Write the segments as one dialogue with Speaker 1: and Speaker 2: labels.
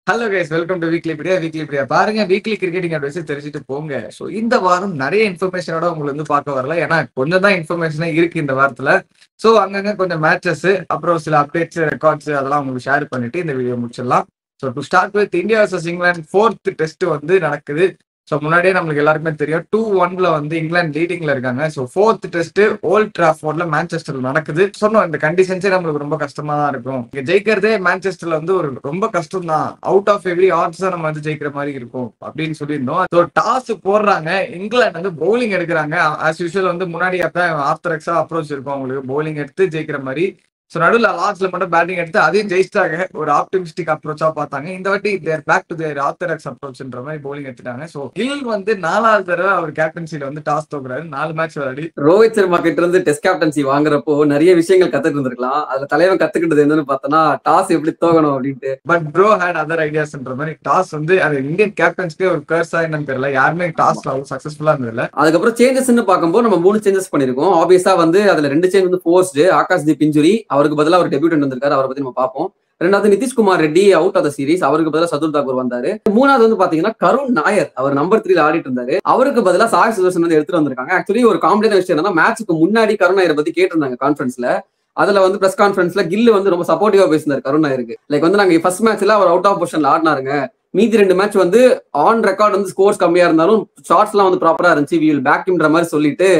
Speaker 1: Hello guys, welcome to weekly Priya பாருங்க. Weekly cricketing advice தெரிஞ்சுட்டு போங்க. ஸோ இந்த வாரம் நிறைய இன்ஃபர்மேஷனோட உங்களுக்கு வந்து பார்க்க வரல. ஏன்னா கொஞ்சம் தான் இன்ஃபர்மேஷனே இருக்கு இந்த வாரத்துல. ஸோ அங்கங்க கொஞ்சம் மேட்சஸ், அப்புறம் சில அப்டேட்ஸ், ரெக்கார்ட்ஸ் அதெல்லாம் உங்களுக்கு ஷேர் பண்ணிட்டு இந்த வீடியோ முடிச்சிடலாம். So to start with India versus England 4th test வந்து நடக்குது. ஸோ முன்னாடியே நம்மளுக்கு எல்லாருக்குமே தெரியும் 2-1 வந்து இங்கிலாந்து லீடிங்ல இருக்காங்க. ஸோ 4th டெஸ்ட் ஓல்ட் டிராஃபோர்ட்ல மேன்செஸ்டர்ல நடக்குது. சொன்னோம் இந்த கண்டிஷன்ஸே நம்மளுக்கு ரொம்ப கஷ்டமா தான் இருக்கும். இங்க ஜெயிக்கிறதே மேன்செஸ்டர்ல வந்து ஒரு ரொம்ப கஷ்டம் தான். அவுட் ஆஃப் எவ்ரி ஆட்ஸ் தான் நம்ம வந்து ஜெயிக்கிற மாதிரி இருக்கும் அப்படின்னு சொல்லியிருந்தோம். ஸோ டாஸ் போடுறாங்க, இங்கிலாந்து வந்து பவுலிங் எடுக்கிறாங்க. ஆஸ் யூஷுவல் வந்து முன்னாடி ஆர்த்தடாக்ஸா அப்ரோச் இருக்கும் அவங்களுக்கு, பவுலிங் எடுத்து ஜெயிக்கிற மாதிரி. ஸோ நடுவில் லாஸ்ட்ல மட்டும் பேட்டிங் எடுத்து அதையும் ஜெயிச்சிட்டாங்க. ஒரு ஆப்டிமிஸ்டிக் அப்ரோச்சா பார்த்தாங்க. இந்த வாட்டி தேர் பேக் டு தேர் ஆர்த்தடாக்ஸ் அப்ரோச்ன்ற மாதிரி பவுலிங் எடுத்துட்டாங்க. ஸோ கில் வந்து 4வது தடவை அவர் கேப்டன்சில வந்து டாஸ் தோக்குறாரு. 4 மேட்ச் விளையாடி.
Speaker 2: ரோஹித் சர்மா கிட்ட இருந்து டெஸ்ட் கேப்டன்சி வாங்குறப்போ நிறைய விஷயங்கள் கத்துட்டு இருந்திருக்கலாம். அதுல தலைவன் கத்துக்கிட்டது என்னன்னு பார்த்தோன்னா டாஸ் எப்படி தோக்கணும் அப்படின்ட்டு.
Speaker 1: பட் ப்ரோ ஹேட் அதர் ஐடியாஸ்ன்ற மாதிரி டாஸ் வந்து அது இந்தியன் கேப்டன்ஸ்க்கே ஒரு கர்ஸா என்னன்னு தெரியல. யாருமே டாஸ் சக்சஸ்ஃபுல்லா இருந்ததில்ல.
Speaker 2: அதுக்கப்புறம் சேஞ்சஸ்ன்னு பார்க்கும்போது நம்ம 3 சேஞ்சஸ் பண்ணிருக்கோம். ஆப்வியஸா வந்து அதுல 2 சேஞ்ச் வந்து ஃபோர்ஸ்டு. ஆகாஷ்தீப் இன்ஜுரி, அவருக்கு பதிலாக அவர் டெபியூட்டன்ட் வந்திருக்காரு, அவரை பத்தி நம்ம பார்ப்போம். ரெண்டாவது Nitish Kumar Reddy out of the series, அவருக்கு பதிலாக சதுல் தாக்கூர் வந்தாரு. மூணாவது வந்து பாத்தீங்கன்னா கருண் நாயர், அவர் நம்பர் 3 ஆடிட்டு இருந்தாரு, அவருக்கு பதிலாக சாய் சுதர்சன் வந்து எடுத்துட்டு வந்திருக்காங்க. ஆக்சுவலி ஒரு காமெடியான விஷயம் என்னன்னா, மேட்சுக்கு முன்னாடி கருண் நாயரை பத்தி கேட்டிருந்தாங்க கான்ஃபரன்ஸ்ல. அதுல வந்து பிரஸ் கான்ஃபரன்ஸ்ல கில்லு வந்து ரொம்ப சப்போர்ட்டிவா பேசினார் கருண் நாயருக்கு. லைக் வந்து நாங்க ஃபர்ஸ்ட் மேட்ச்ல அவர் அவுட் ஆஃப் பொசிஷன்ல ஆடினாருங்க, மீதி 2 மேட்ச் வந்து ஆன் ரெக்கார்ட் வந்து ஸ்கோர்ஸ் கம்மியா இருந்தாலும் ஷார்ட்ஸ் எல்லாம் வந்து ப்ராப்பரா இருந்துச்சு, வி வில் பேக்ன்ற மாதிரி சொல்லிட்டு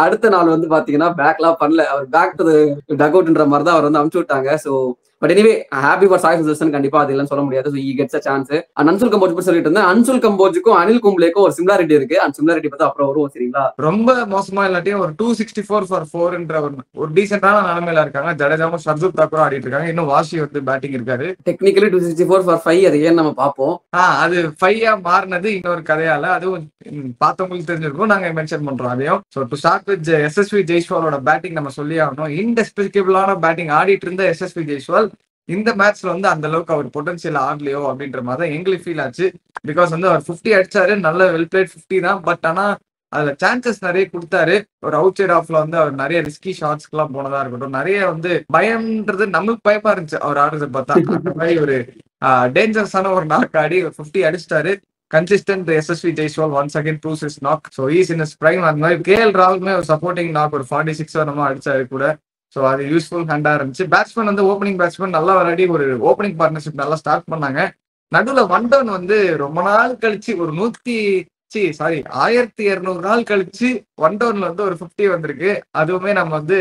Speaker 2: அடுத்த நாள் வந்து பாத்தீங்கன்னா பேக்லாம் பண்ணல, அவர் பேக் டு டக் அவுட்ன்ற மாதிரி தான் அவர் வந்து அனுப்பிச்சு விட்டாங்க. So but anyway happy for Sai Sudharsan, கண்டிப்பா அது இல்லைன்னு சொல்ல முடியாது. So he gets a chance. Anshul Kamboj பத்தி சொல்லிட்டு இருந்தேன். அன்சுல் கம்போஜுக்கும் அனில் கும்ப்ளேக்கும் ஒரு சிமிலாரிட்டி இருக்கு. அந்த சிமிலாரிட்டி பத்தி அப்புறம் வரும், சரிங்களா?
Speaker 1: ரொம்ப மோசமா இல்லாட்டியும் ஒரு 264 for 4ன்ற ஒரு டீசென்டான நிலைமையில இருக்காங்க. ஜடேஜாவும் சர்துல் தாக்கூரும் ஆடிட்டு இருக்காங்க. இன்னும் வாஷி வந்து பேட்டிங் இருக்காரு.
Speaker 2: டெக்னிக்கலி 264 for 5, அது ஏன் நம்ம பார்ப்போம்.
Speaker 1: அது 5 மாறினது இன்னொரு கதையால, அதுவும் பார்த்தவங்களுக்கு தெரிஞ்சிருக்கும், நாங்க மென்ஷன் பண்றோம் அதையும். So to start with Yashasvi ஜெய்ஸ்வாலோட பேட்டிங் நம்ம சொல்லி ஆகணும். இன்டெஸ்பிகபிளான பேட்டிங் ஆடிட்டு இருந்த எஸ்எஸ்வி ஜெய்ஸ்வால் இந்த மேட்ச்ல வந்து அந்த அளவுக்கு அவர் பொட்டன்சியல் ஆடலையோ அப்படின்ற மாதிரி தான் எங்களுக்கு ஃபீல் ஆச்சு. பிகாஸ் வந்து அவர் 50 அடிச்சாரு, நல்ல வெல் பிளேட் 50 தான். பட் ஆனா அதுல சான்சஸ் நிறைய கொடுத்தாரு. ஒரு அவுட் சைட் ஆஃப்ல வந்து அவர் நிறைய ரிஸ்கி ஷாட்ஸ்க்கு எல்லாம் போனதா இருக்கட்டும், நிறைய வந்து பயம்ன்றது நம்மளுக்கு பயமா இருந்துச்சு அவர் ஆடுறத பார்த்தா. அந்த மாதிரி ஒரு டேஞ்சரஸான ஒரு நாக் ஆடி 50 அடிச்சிட்டாரு. Consistent Yashasvi Jaiswal once again proves his knock. So is in his prime. அந்த மாதிரி கேஎல் ராகுலுமே ஒரு சப்போர்ட்டிங் நாக் ஒரு 46 என்னமோ அடிச்சாரு கூட. ஸோ அது யூஸ்ஃபுல் ஹேண்டா இருந்துச்சு. பேட்ஸ்மேன் வந்து ஓப்பனிங் பேட்ஸ்மேன் நல்லா விளையாடி ஒரு ஓப்பனிங் பார்ட்னர்ஷிப் நல்லா ஸ்டார்ட் பண்ணாங்க. நடுவில் ஒன் டவுன் வந்து ரொம்ப நாள் கழிச்சு ஒரு 1200 நாள் கழிச்சு ஒன் டவுன்ல வந்து ஒரு 50 வந்திருக்கு. அதுவுமே நம்ம வந்து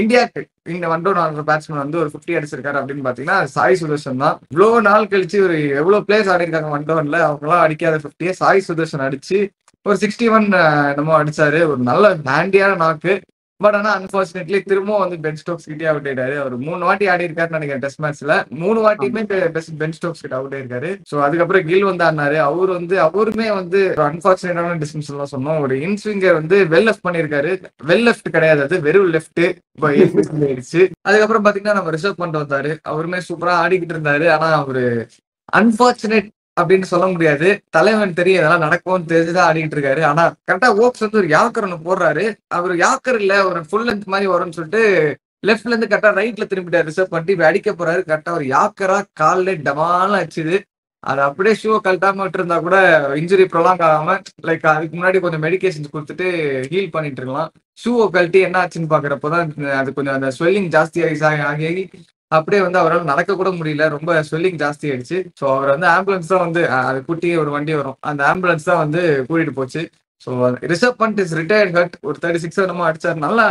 Speaker 1: இந்தியாவுக்கு இந்த ஒன் டவுன் ஆடுற பேட்ஸ்மேன் வந்து ஒரு 50 அடிச்சிருக்காரு அப்படின்னு பாத்தீங்கன்னா சாய் சுதர்சன் தான். இவ்வளவு நாள் கழிச்சு ஒரு எவ்வளவு பிளேயர்ஸ் ஆடி இருக்காங்க ஒன் டவுன்ல, அவங்க எல்லாம் அடிக்காத 50 சாய் சுதர்சன் அடிச்சு ஒரு 61 என்னமோ அடிச்சாரு. ஒரு நல்ல ஹேண்டியான நாக்கு. பட் ஆனா அன்பார்ச்சுனேட்லி திரும்பவும் வந்து பென் ஸ்டோக்ஸ் கிட்டே அவுட் ஆயிட்டாரு. அவர் 3 வாட்டி ஆடி இருக்காருன்னு நினைக்கிறேன் டெஸ்ட் மேட்ச்ல. 3 வாட்டியுமே பென் ஸ்டோக்ஸ் கிட்ட அவுட் ஆயிருக்காரு. ஸோ அதுக்கப்புறம் கில் வந்து ஆடினாரு. அவருமே வந்து ஒரு அன்பார்ச்சுனேட்டான டிசிஷன்ஸ் எல்லாம் சொன்னோம். ஒரு இன்ஸ்விங்கர் வந்து வெல் லெஃப்ட் பண்ணிருக்காரு. வெல் லெஃப்ட் கிடையாது, அது வெறும் லெஃப்ட் ஆயிடுச்சு. அதுக்கப்புறம் பாத்தீங்கன்னா நம்ம ரிசர்வ் பண்ணிட்டு வந்தாரு. அவருமே சூப்பரா ஆடிக்கிட்டு இருந்தாரு. ஆனா ஒரு அன்பார்ச்சுனேட் அப்படின்னு சொல்ல முடியாது. தலைவன் தெரியும் இதெல்லாம் நடக்கும்னு தெரிஞ்சுதான் ஆடிட்டு இருக்காரு. ஆனா கரெக்டா ஓக்ஸ் வந்து ஒரு யாக்கர் ஒன்று போடுறாரு. அவர் யாக்கர் இல்ல, ஒரு ஃபுல் லென்த் மாதிரி வரும்னு சொல்லிட்டு லெஃப்ட்ல இருந்து கரெக்டா ரைட்ல திரும்பிட்டாரு. ரிசர்வ் பண்ணிட்டு இப்ப அடிக்க போறாரு. கரெக்டா ஒரு யாக்கரா கால்ல டமால அடிச்சுது. அது அப்படியே ஷூ கழட்டாம விட்டு இருந்தா கூட இன்ஜுரி ப்ரொலாங் ஆகாம, லைக் அதுக்கு முன்னாடி கொஞ்சம் மெடிகேஷன்ஸ் கொடுத்துட்டு ஹீல் பண்ணிட்டு இருக்கலாம். ஷூவை கழட்டி என்ன ஆச்சுன்னு பாக்குறப்போதான் அது கொஞ்சம் அந்த ஸ்வெல்லிங் ஜாஸ்தி ஆகி அப்படியே வந்து அவரால் நடக்க கூட முடியல. ரொம்ப ஸ்வெல்லிங் ஜாஸ்தி ஆயிடுச்சு. ஸோ அவர் வந்து ஆம்புலன்ஸ் தான் வந்து அது கூட்டி ஒரு வண்டி வரும், அந்த ஆம்புலன்ஸ் தான் வந்து கூட்டிட்டு போச்சு. ஸோ ரிசர்வ் பண்ணிட்டு இஸ் ரிட்டையர்ட் ஹர்ட். ஒரு 36 என்னமோ அடிச்சாரு. நல்லா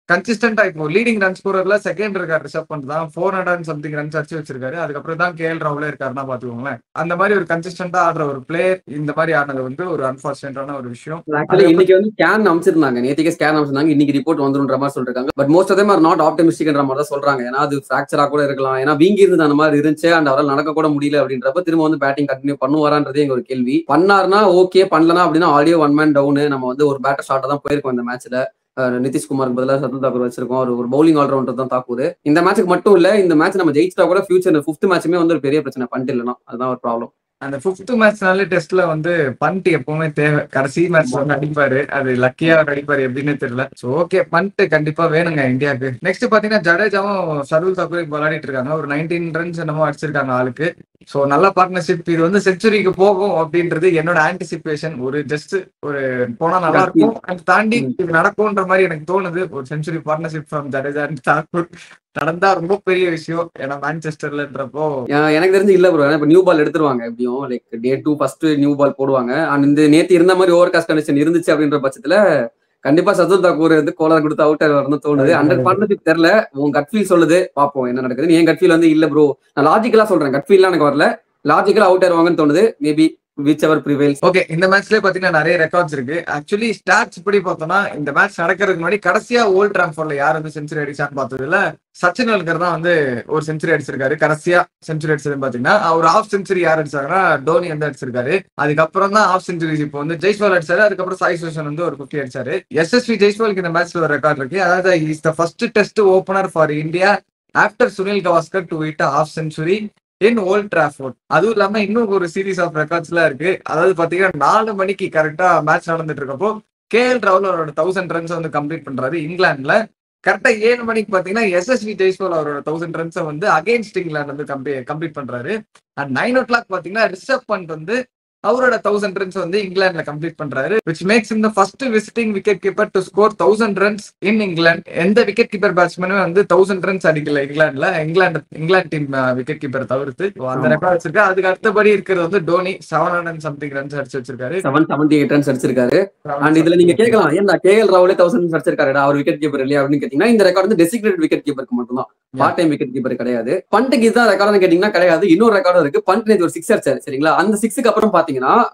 Speaker 1: கன்சிஸ்டன்டா இப்போ லீடிங் ரன் ஸ்கோரர்ல செகண்ட் இருக்காரு ரிசர்வ் பண்ணிட்டு தான். 400 சம்திங் ரன்ஸ் அடிச்சு வச்சிருக்காரு. அதுக்கப்புறம் தான் கேஎல் ராகுலே இருக்காருன்னா பாத்துக்கோங்களேன். அந்த மாதிரி ஒரு கன்சிஸ்டன்டா ஆடுற ஒரு பிளேயர் இந்த மாதிரி ஆடினது வந்து ஒரு அன்பார்ச்சுனேட்டான ஒரு விஷயம்.
Speaker 2: ஆக்சுவலி இன்னைக்கு வந்து ஸ்கேன் அமைச்சிருந்தாங்க, நேத்திக்கு ஸ்கேன் அமைச்சிருந்தாங்க, இன்னைக்கு ரிப்போர்ட் வந்துருன்ற மாதிரி சொல்றாங்க. But most of them are not ஆப்டிமிஸ்டிக்ன்ற மாதிரி தான் சொல்றாங்க. ஏன்னா அது ஃபிராக்சரா கூட இருக்கலாம், ஏன்னா வீங்கி இருந்து அந்த மாதிரி இருந்துச்சு அண்ட் அவரால் நடக்க கூட முடியல அப்படின்றப்ப திரும்ப வந்து பேட்டிங் கண்டினியூ பண்ணுவாரான்றதே எங்க ஒரு கேள்வி. பண்ணாருன்னா ஓகே, பண்ணலனா அப்படின்னா ஆடியோ 1 மேன் டவுன். நம்ம வந்து ஒரு பேட்டர் ஷாட்டை தான் போயிருக்கோம் இந்த மேட்ச்ல. நிதிஷ்குமாருக்கு பதிலாக சதுல் தாக்கூர் வச்சிருக்கோம். ஒரு பவுலிங் ஆல்ரவுண்டர் தான் தாக்கூர். இந்த மேட்சுக்கு மட்டும் இல்ல, இந்த மேட்ச் நம்ம ஜெயிச்சா கூட ஃபியூச்சர் 5th மேட்சுமே வந்து ஒரு பெரிய பிரச்சனை பண்ணிட்டு இல்லைனா, அதுதான் ஒரு ப்ராப்ளம்.
Speaker 1: அந்த 5th மேட்ச்னாலே டெஸ்ட்ல வந்து பண்ட் எப்பவுமே தேவை. கடைசி மேட்ச்ல வந்து அடிப்பாரு. அது லக்கியா அவர் அடிப்பாரு எப்படின்னு தெரியல. சோ ஓகே, பண்ட் கண்டிப்பா வேணுங்க இந்தியாவுக்கு. நெக்ஸ்ட் பாத்தீங்கன்னா ஜடேஜாவும் சர்துல் தாக்கூரும் விளையாடிட்டு இருக்காங்க. ஒரு 19 ரன்ஸ் என்னமோ அடிச்சிருக்காங்க ஆளுக்கு. சோ நல்ல பார்ட்னர்ஷிப். இது வந்து செஞ்சுரிக்கு போகும் அப்படின்றது என்னோட ஆன்டிசிபேஷன். ஒரு ஜஸ்ட் ஒரு போனா நல்லா இருக்கும். அதை தாண்டி இது நடக்கும்ன்ற மாதிரி எனக்கு தோணுது. ஒரு century partnership from Jadeja and Thakur நடந்தா ரொம்ப பெரிய விஷயம். ஏன்னா மான்செஸ்டர்லன்றப்போ
Speaker 2: எனக்கு தெரிஞ்சு இல்ல ப்ரோ. இப்ப நியூ பால் எடுத்துருவாங்க எப்படியும். லைக் டே 2 ஃபர்ஸ்ட் நியூ பால் போடுவாங்க. அண்ட் இந்த நேத்து இருந்த மாதிரி ஓவர் காஸ்ட் கண்டிஷன் இருந்துச்சு அப்படின்ற பட்சத்துல கண்டிப்பா சர்துல் தாக்கூர் வந்து கோலர் கொடுத்து அவுட் வரணும்னு தோணுது. 100% தெரியல. உங்க கட் ஃபீல் சொல்லுது, பாப்போம் என்ன நடக்குது. என் கட் ஃபீல் வந்து இல்ல ப்ரோ, நான் லாஜிக்கலா சொல்றேன். கட் ஃபீல்லாம் எனக்கு வரல, லாஜிக்கலா அவுட் ஆயிருவாங்கன்னு தோணுது. Maybe which ever prevails.
Speaker 1: Okay, இந்த மேட்ச்லயே பாத்தீங்கன்னா நிறைய ரெக்கார்ட்ஸ் இருக்கு. ஆக்சுவலி ஸ்டாட்ஸ் படி பார்த்தோம்னா இந்த மேட்ச் நடக்கிறதுக்கு முன்னாடி கடைசியா ஓல்ட் டிராஃபோர்ட்ல யார் வந்து செஞ்சுரி அடிச்சான்னு பார்த்ததுல சச்சின் டெண்டுல்கர் தான் வந்து ஒரு செஞ்சுரி அடிச்சிருக்காரு. கடைசியா செஞ்சுரி அடிச்சதுன்னு பாத்தீங்கன்னா அவர் ஹாஃப் செஞ்சுரி யார் அடிச்சாங்கன்னா டோனி வந்து அடிச்சிருக்காரு. அதுக்கப்புறம் தான் ஹாஃப் செஞ்சுரி இப்போ வந்து ஜெய்ஸ்வால் அடிச்சாரு. அதுக்கப்புறம் சாய் சுதர்ஷன் வந்து ஒரு 50 அடிச்சாரு. எஸ்எஸ்வி ஜெய்ஸ்வாலுக்கு இந்த மேட்ச்ல ஒரு ரெக்கார்ட் இருக்கு. அதாவது is the first test opener for India after Sunil Gavaskar to hit half century in Old Trafford. அதுவும் இல்லாம இன்னும் ஒரு சீரீஸ் ஆஃப் ரெக்கார்ட்ஸ் எல்லாம் இருக்கு. அதாவது பாத்தீங்கன்னா 4 மணிக்கு கரெக்டா மேட்ச் நடந்துட்டு இருக்கப்போ கேஎல் ராகுல் அவரோட 1000 ரன்ஸ் வந்து கம்ப்ளீட் பண்றாரு இங்கிலாந்துல. கரெக்டா 7 மணிக்கு பாத்தீங்கன்னா எஸ்எஸ்வி ஜெய்ஸ்வால் அவரோட 1000 ரன்ஸை வந்து அகைன்ஸ்ட் இங்கிலாந்து வந்து கம்ப்ளீட் பண்றாரு. அண்ட் 9 o'clock பாத்தீங்கன்னா ரிஷப் பண்ட் வந்து அவரோட 1000 ரன்ஸ் வந்து இங்கிலாந்துல கம்ப்ளீட் பண்றாரு. which makes him the first visiting wicket keeper to score 1000 runs in England. எந்த விக்கெட் கீப்பர் பேட்ஸ்மேனும் வந்து 1000 ரன்ஸ் அடிக்கல இங்கிலாந்து டீம் விக்கெட் கீப்பர் தவிர்த்து. அந்த ரெக்கார்ட் வச்சிருக்கா. அதுக்கு அடுத்தபடி இருக்கிறது வந்து டோனி 700 something ரன்ஸ் அடிச்சு வச்சிருக்காரு.
Speaker 2: 778 ரன்ஸ் அடிச்சிருக்காரு. அண்ட் இதுல நீங்க கேட்கலாம், ஏன்னா கேஎல் ராகுலே 1000 ரன்ஸ் அடிச்சிருக்காரு, அவர் விக்கெட் கீப்பர் இல்லையா அப்படின்னு கேட்டீங்கன்னா, இந்த ரெக்கார்ட் வந்து டெசிக்னேட்டட் விக்கெட் கீப்பருக்கு மட்டும் தான், பார்ட் டைம் விக்கெட் கீப்பர் கிடையாது. பண்ட்டுக்கு இதுதான் ரெக்கார்டு கேட்டீங்கன்னா கிடையாது. இன்னொரு ரெக்கார்டும் இருக்கு. பண்ட் நேத்து ஒரு 6 அடிச்சாரு சரிங்களா. அந்த 6க்கு அப்புறம் பாத்தீங்கன்னா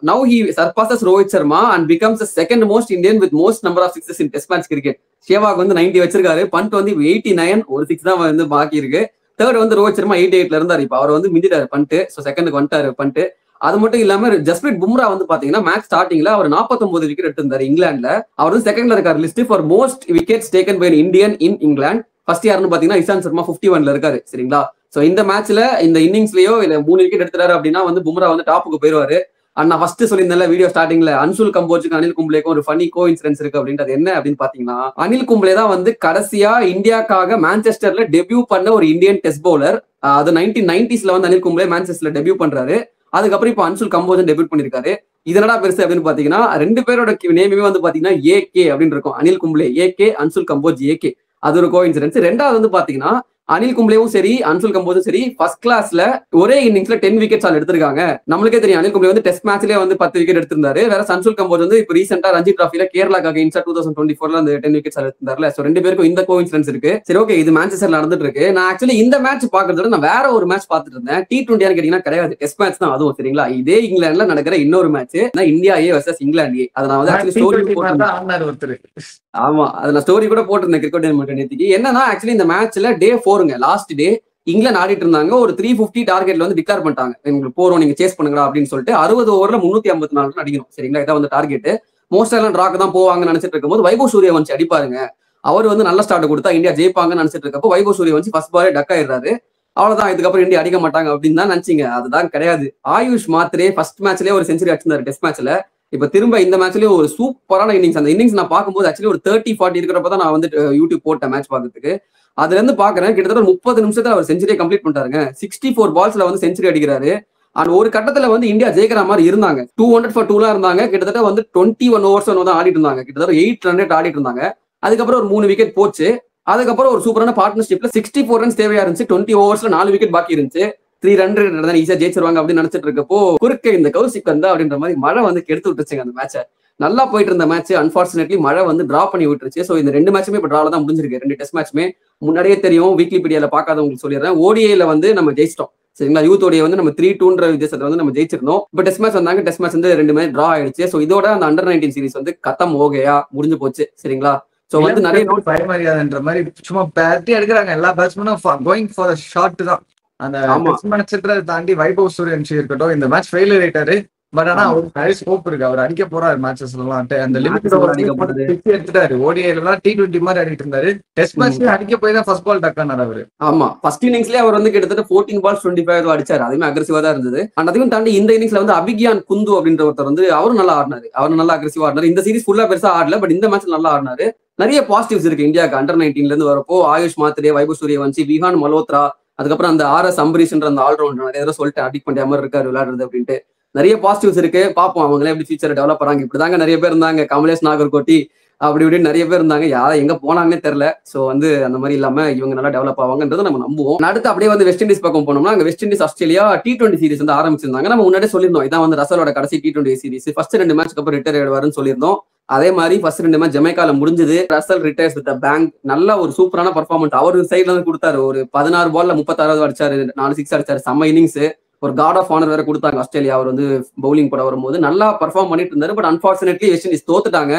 Speaker 2: now he surpasses Rohit Sharma and becomes the second most Indian with most number of sixes in test match cricket. Sehwag வந்து 90 வச்சிருக்காரு. பண்ட் வந்து 89, ஒரு 6 தான் வந்து பாக்கி இருக்கு. தேர்ட் வந்து ரோஹித் சர்மா 88ல இருந்தாரு. இப்ப அவர் வந்து மிஞ்சிட்டாரு பண்ட். சோ செகண்டுக்கு வந்துட்டாரு பண்ட். அது மட்டும் இல்லாம ஜஸ்பிரீத் பும்ரா வந்து பாத்தீங்கன்னா மேட்ச் ஸ்டார்டிங்ல அவர் 49 விக்கெட் எடுத்திருந்தாரு இங்கிலாந்துல. அவர் வந்து செகண்ட்ல இருக்காரு list for most wickets taken by Indian in England. First யாருன்னு பாத்தீங்கன்னா இஷாந்த் சர்மா 51ல இருக்காரு சரிங்களா. சோ இந்த மேட்ச்ல இந்த இன்னிங்ஸ்லயோ இல்ல 3 விக்கெட் எடுத்துறாரு அப்படின்னா வந்து பும்ரா வந்து டாப்புக்கு போயிருவாரு. நான் ஃபர்ஸ்ட் சொல்லியிருந்தேன் வீடியோ ஸ்டார்டிங்ல, அன்சுல் கம்போஜுக்கு அனில் கும்ப்ளேக்கும் ஒரு ஃபனி கோ இன்சிடென்ஸ் இருக்கு அப்படின்றது. என்ன அப்படின்னு பாத்தீங்கன்னா, அனில் கும்ப்ளே தான் வந்து கடைசியா இந்தியாக்காக மான்செஸ்டர்ல டெபியூ பண்ண ஒரு இந்தியன் டெஸ்ட் பவுலர். அது 1990sல வந்து அனில் கும்ப்ளே மான்செஸ்டர்ல டெபியூ பண்றாரு. அதுக்கப்புறம் இப்போ அன்சுல் கம்போஜன் டெபியூட் பண்ணிருக்காரு. இதனடா பெருசு அப்படின்னு பாத்தீங்கன்னா, 2 பேரோட நேமுமே வந்து பாத்தீங்கன்னா ஏகே அப்படின்னு இருக்கும். Anil Kumble AK, Anshul Kamboj AK. அது ஒரு கோ இன்சிடென்ஸ். ரெண்டாவது வந்து பாத்தீங்கன்னா, அனில் கும்ப்ளேவும் சரி அன்சுல் கம்போஜும் சரி ஃபர்ஸ்ட் கிளாஸ்ல ஒரே இன்னிங்ஸ்ல 10 விக்கெட்ஸ் எடுத்திருக்காங்க. நம்மளுக்கே தெரியும் அனில் கும்ப்ளே வந்து டெஸ்ட் மேட்ச்லயே வந்து 10 விக்கெட் எடுத்திருந்தாரு. வேற அன்சுல் கம்போஜ் வந்து இப்போ ரீசெண்டா ரஞ்சி டிராஃபில கேரளாக்கு அகைன்ஸ்டா 2024ல அந்த 10 விக்கெட்ஸ் எடுத்திருந்தாருல. சோ 2 பேருக்கும் இந்த கோ இன்சிடென்ஸ் இருக்கு. சரி ஓகே, இது மான்செஸ்டர்ல நடந்துட்டு இருக்கு. நான் ஆக்சுவலி இந்த மேட்ச் பாக்குறத விட நான் வேற ஒரு மேட்ச் பாத்துட்டு இருந்தேன். T20 கேட்டீங்கன்னா கிடையாது, டெஸ்ட் மேட்ச் தான் அதுவும் சரிங்களா. இதே இங்கிலாந்துல நடக்கிற இன்னொரு match India A versus England A. அதை நான் வந்து ஆக்சுவலி ஸ்டோரி போட்டிருந்தேன். ஆமா, அது நான் ஸ்டோரி கூட போட்டிருந்தேன் கிரிக்கெட் நேத்திக்கு. என்னன்னா ஆக்சுவலி இந்த மேட்ச்ல டே 4ங்க லாஸ்ட் டே இங்கிலாந்து ஆடிட்டு இருந்தாங்க. ஒரு 350 டார்கெட்ல வந்து டிக்ளேர் பண்ணிட்டாங்க, எங்களுக்கு போறோம் நீங்க சேஸ் பண்ணுங்க அப்படின்னு சொல்லிட்டு. 60 ஓவர்ல 354 ரன் அடிக்கணும் சரிங்களா. இதான் வந்து டார்கெட். மோஸ்ட் எல்லாம் டிராக் தான் போவாங்கன்னு நினைச்சிட்டு இருக்கும்போது வைபவ் சூரியவன்சி அடிப்பாருங்க. அவர் வந்து நல்ல ஸ்டார்ட் கொடுத்தா இந்தியா ஜெயிப்பாங்கன்னு நினைச்சிட்டு இருக்கப்போ வைபவ் சூரியவன்சி ஃபர்ஸ்ட் பாலே டக் ஆயிடுறாரு. அவ்வளவுதான், இதுக்கப்புறம் இந்தியா அடிக்க மாட்டாங்க அப்படின்னு தான் நினைச்சீங்க. அதுதான் கிடையாது. ஆயுஷ் மாத்ரே ஃபர்ஸ்ட் மேட்ச்லயே ஒரு செஞ்சுரி அடிச்சிருந்தாரு டெஸ்ட் மேட்ச்ல. இப்ப திரும்ப இந்த மேட்ச்லயும் ஒரு சூப்பரான இன்னிங்ஸ். அந்த இன்னிங்ஸ் நான் பார்க்கும்போது ஆக்சுவலி ஒரு 30-40 இருக்கிறப்ப தான் நான் வந்து யூடியூப் போட்டேன் மேட்ச் பார்க்கறதுக்கு. அதுல இருந்து பாக்குறேன் கிட்டத்தட்ட 30 நிமிஷத்துல அவர் செஞ்சுரியை கம்ப்ளீட் பண்ணிட்டாருங்க. 64 பால்ஸ்ல வந்து செஞ்சுரி அடிக்கிறாரு. அண்ட் ஒரு கட்டத்துல வந்து இந்தியா ஜெயிக்கிற மாதிரி இருந்தாங்க. 200 for 2 இருந்தாங்க. கிட்டத்தட்ட வந்து 21 overs தான் ஆடிட்டு இருந்தாங்க. கிட்டத்தட்ட 800 ஆடிட்டு இருந்தாங்க. அதுக்கப்புறம் ஒரு 3 விக்கெட் போச்சு. அதுக்கப்புறம் ஒரு சூப்பரான பார்ட்னர்ஷிப்ல 64 ரன்ஸ் தேவையா இருந்துச்சு. 20 overs 4 விக்கெட் பாக்கி இருந்துச்சு. 300 ஈஸியா ஜெயிச்சிருவாங்க அப்படின்னு நினைச்சிட்டு இருக்கப்போ குறுக்க இந்த கௌசிக் வந்தா அப்படின்ற மாதிரி மழை வந்து கெடுத்து விட்டுருச்சுங்க அந்த மேட்சை. நல்லா போயிட்டு இருந்த மேட்ச் அன்பார்ச்சுனேட்லி மழை வந்து டிரா பண்ணி விட்டுருச்சு. ஸோ இந்த 2 மேட்சுமே இப்போ டிரால தான் முடிஞ்சிருக்கு. 2 டெஸ்ட் மேட்ச்மே முன்னாடியே தெரியும். வீக்லி பீடியால பார்க்காதவங்களுக்கு சொல்லிடுறேன். ஓடிஐல வந்து நம்ம ஜெயிச்சிட்டோம் சரிங்களா. யூத் ஓடியை வந்து நம்ம 3-2 வித்தியாசத்தை வந்து நம்ம ஜெயிச்சிருந்தோம். இப்போ டெஸ்ட் மேட்ச் வந்தாங்க. டெஸ்ட் மேட்ச் வந்து 2 மேட்ச் டிரா ஆயிடுச்சு. ஸோ இதோட அந்த அண்டர் 19 சீரிஸ் வந்து கத்தம் ஓகேயா முடிஞ்சு போச்சு சரிங்களா. சோ வந்து நிறைய நோட்
Speaker 1: பயமரியாதைன்ற மாதிரி சும்மா பேட்டி எடுக்கிறாங்க. எல்லா பேட்ஸ்மேனும் கோயிங் ஃபார் ஷாட் தான். அந்த டெஸ்ட் மேட்ச்ன்றதை தாண்டி வைபவ் சூரியவன்சி இருக்கட்டும், இந்த மேட்ச் ஃபெயிலியர் ஆயிட்டாரு. பட் ஆனா
Speaker 2: ஆமா.
Speaker 1: அவருக்கு நிறைய ஸ்கோப் இருக்கு. அவர் அடிக்க போறாரு மேட்சஸ் எல்லாம். அந்த லிமிட்
Speaker 2: மேட்சஸ் கூட
Speaker 1: ஓவர்
Speaker 2: அடிக்க போறது.
Speaker 1: பிச்சு எடுத்துட்டாரு. ஓடிஐலாம் T20 மாதிரி ஆடிட்டு இருந்தாரு. டெஸ்ட் மேட்ச்ல அடிக்க போய் தான் ஃபர்ஸ்ட் பால் டக்கானார் அவரு.
Speaker 2: ஆமா, ஃபர்ஸ்ட் இன்னிங்ஸ்லயே அவர் வந்து கிட்டத்தட்ட 14 பால்ஸ் 25 அடிச்சாரு. அதுவுமே அக்ரெசிவா தான் இருந்தது. அண்ட் அதையும் தாண்டி இந்த இன்னிங்ஸ்ல வந்து அபிகியான் குந்து அப்படின்ற ஒருத்தர் வந்து அவரும் நல்லா ஆடினாரு. அவர் நல்லா அக்ரெசிவா ஆடினாரு. இந்த சீரிஸ் ஃபுல்லா பெருசா ஆடல, பட் இந்த மேட்ச் நல்லா ஆடினாரு. நிறைய பாசிட்டிவ்ஸ் இருக்கு இந்தியாவுக்கு. அண்டர் 19ல இருந்து வரப்போ ஆயுஷ் மாத்ரே, வைபவ் சூரியவன்சி, விஹான் மல்ஹோத்ரா, அதுக்கப்புறம் அந்த RS அம்பரீஷ்ன்ற அந்த ஆல்ரவுண்டர் நிறைய தடவை சொல்லிட்டு அடிக் பண்ற மாதிரி இருக்காரு விளையாடுறது அப்படின்ட்டு. நிறைய பாசிட்டிவ்ஸ் இருக்கு. பார்ப்போம் அவங்களே எப்படி ஃபியூச்சர் டெவலப் பண்றாங்க. இப்படிதாங்க நிறைய பேர் இருந்தாங்க. கமலேஷ் நாகர்கோட்டி அப்படி இப்படின்னு நிறைய பேர் இருந்தாங்க. யாரை எங்க போனாங்கன்னே தெரியல. சோ வந்து அந்த மாதிரி இல்லாம இவங்க நல்லா டெவலப் ஆவாங்கன்றதை நம்ம நம்புவோம். அடுத்து அப்படியே வந்து வெஸ்ட் இண்டீஸ் பக்கம் போனோம்னா, அங்க west Indies Australia T20 series வந்து ஆரம்பிச்சிருந்தாங்க. நம்ம முன்னாடியே சொல்லியிருந்தோம், இதான் வந்து ரசலோட கடைசி T20 சீரிஸ். ஃபர்ஸ்ட் 2 மேட்ச்க்கு அப்புறம் ரிட்டையர் ஆயிடுவாருன்னு சொல்லியிருந்தோம். அதே மாதிரி ஃபர்ஸ்ட் 2 மேட்ச் ஜமைக்கால முடிஞ்சது. Russell retires with bank. நல்ல ஒரு சூப்பரான பர்ஃபார்மன்ஸ் அவர் சைட்ல இருந்து கொடுத்தாரு. ஒரு 16 பால்ல 36 அடிச்சாரு, 4 6 அடிச்சாரு. செம்ம இன்னிங்ஸ். ஒரு கார்ட் ஆஃப் ஆனர் வேற கொடுத்தாங்க ஆஸ்திரேலியா. அவர் வந்து பவுலிங் போட வரும்போது நல்லா பர்ஃபார்ம் பண்ணிட்டு இருந்தாரு. பட் அன்பார்ச்சுனேட்லி வெஸ்ட் இண்டீஸ் தோத்துட்டாங்க.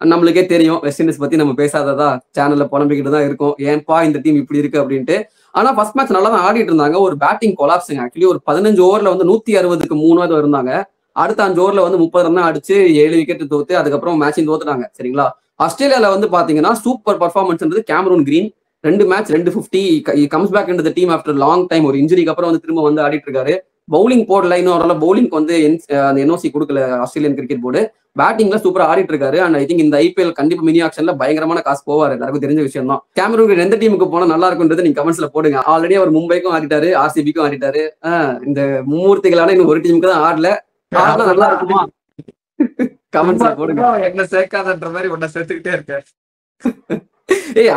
Speaker 2: நம்மளுக்கே தெரியும் வெஸ்ட் இண்டீஸ் பத்தி நம்ம பேசாததா சேனல்ல புலம்பிக்கிட்டு தான் இருக்கும். ஏன்பா இந்த டீம் இப்படி இருக்கு அப்படின்ட்டு. ஆனா ஃபர்ஸ்ட் மேட்ச் நல்லா தான் ஆடிட்டு இருந்தாங்க. ஒரு பேட்டிங் கொலாப்ஸுங்க. ஆக்சுவலி ஒரு 15 ஓவர்ல வந்து 160க்கு 3 இருந்தாங்க. அடுத்த 5 ஓவர்ல வந்து 30 ரன் அடிச்சு 7 விக்கெட் தோத்து அதுக்கப்புறம் மேட்சிங் தோத்துட்டாங்க. சரிங்களா. ஆஸ்திரேலியால வந்து பாத்தீங்கன்னா super performance Cameron Green. 2 match 250 comes back in the team after long time. ஒரு இன்ஜுரிக்கு அப்புறம் வந்து திரும்ப வந்து ஆடிட்டு இருக்காரு. பவுலிங் போடல, இன்னும் ஒரு பவுலிங்க்கு வந்து அந்த NOC கொடுக்கல ஆஸ்திரேலியன் கிரிக்கெட் போர்டு. பேட்டிங்ல சூப்பரா ஆடிட்டு இருக்காரு. அண்ட் ஐ திங்க் இந்த IPL கண்டிப்பா மினி ஆக்ஷன்ல பயங்கரமான காசு போவாரு. எல்லாருக்கும் தெரிஞ்ச விஷயம் தான். கேமரூன் எந்த டீமுக்கு போனா நல்லா இருக்கும்ன்றது நீங்க கமெண்ட்ஸ்ல போடுங்க. ஆல்ரெடி அவர் மும்பைக்கும் ஆடிட்டாரு, RCBக்கும் ஆடிட்டாரு. இந்த மும்மூர்த்திகளான இன்னும் ஒரு டீமுக்கு தான் ஆடல. ஆடினா நல்லா இருக்குமா? கமெண்ட்ஸ்ல போடுங்க.
Speaker 1: என்ன சேர்க்காதன்ற மாதிரி உன்னை சேர்த்துக்கிட்டே இருக்கேன்.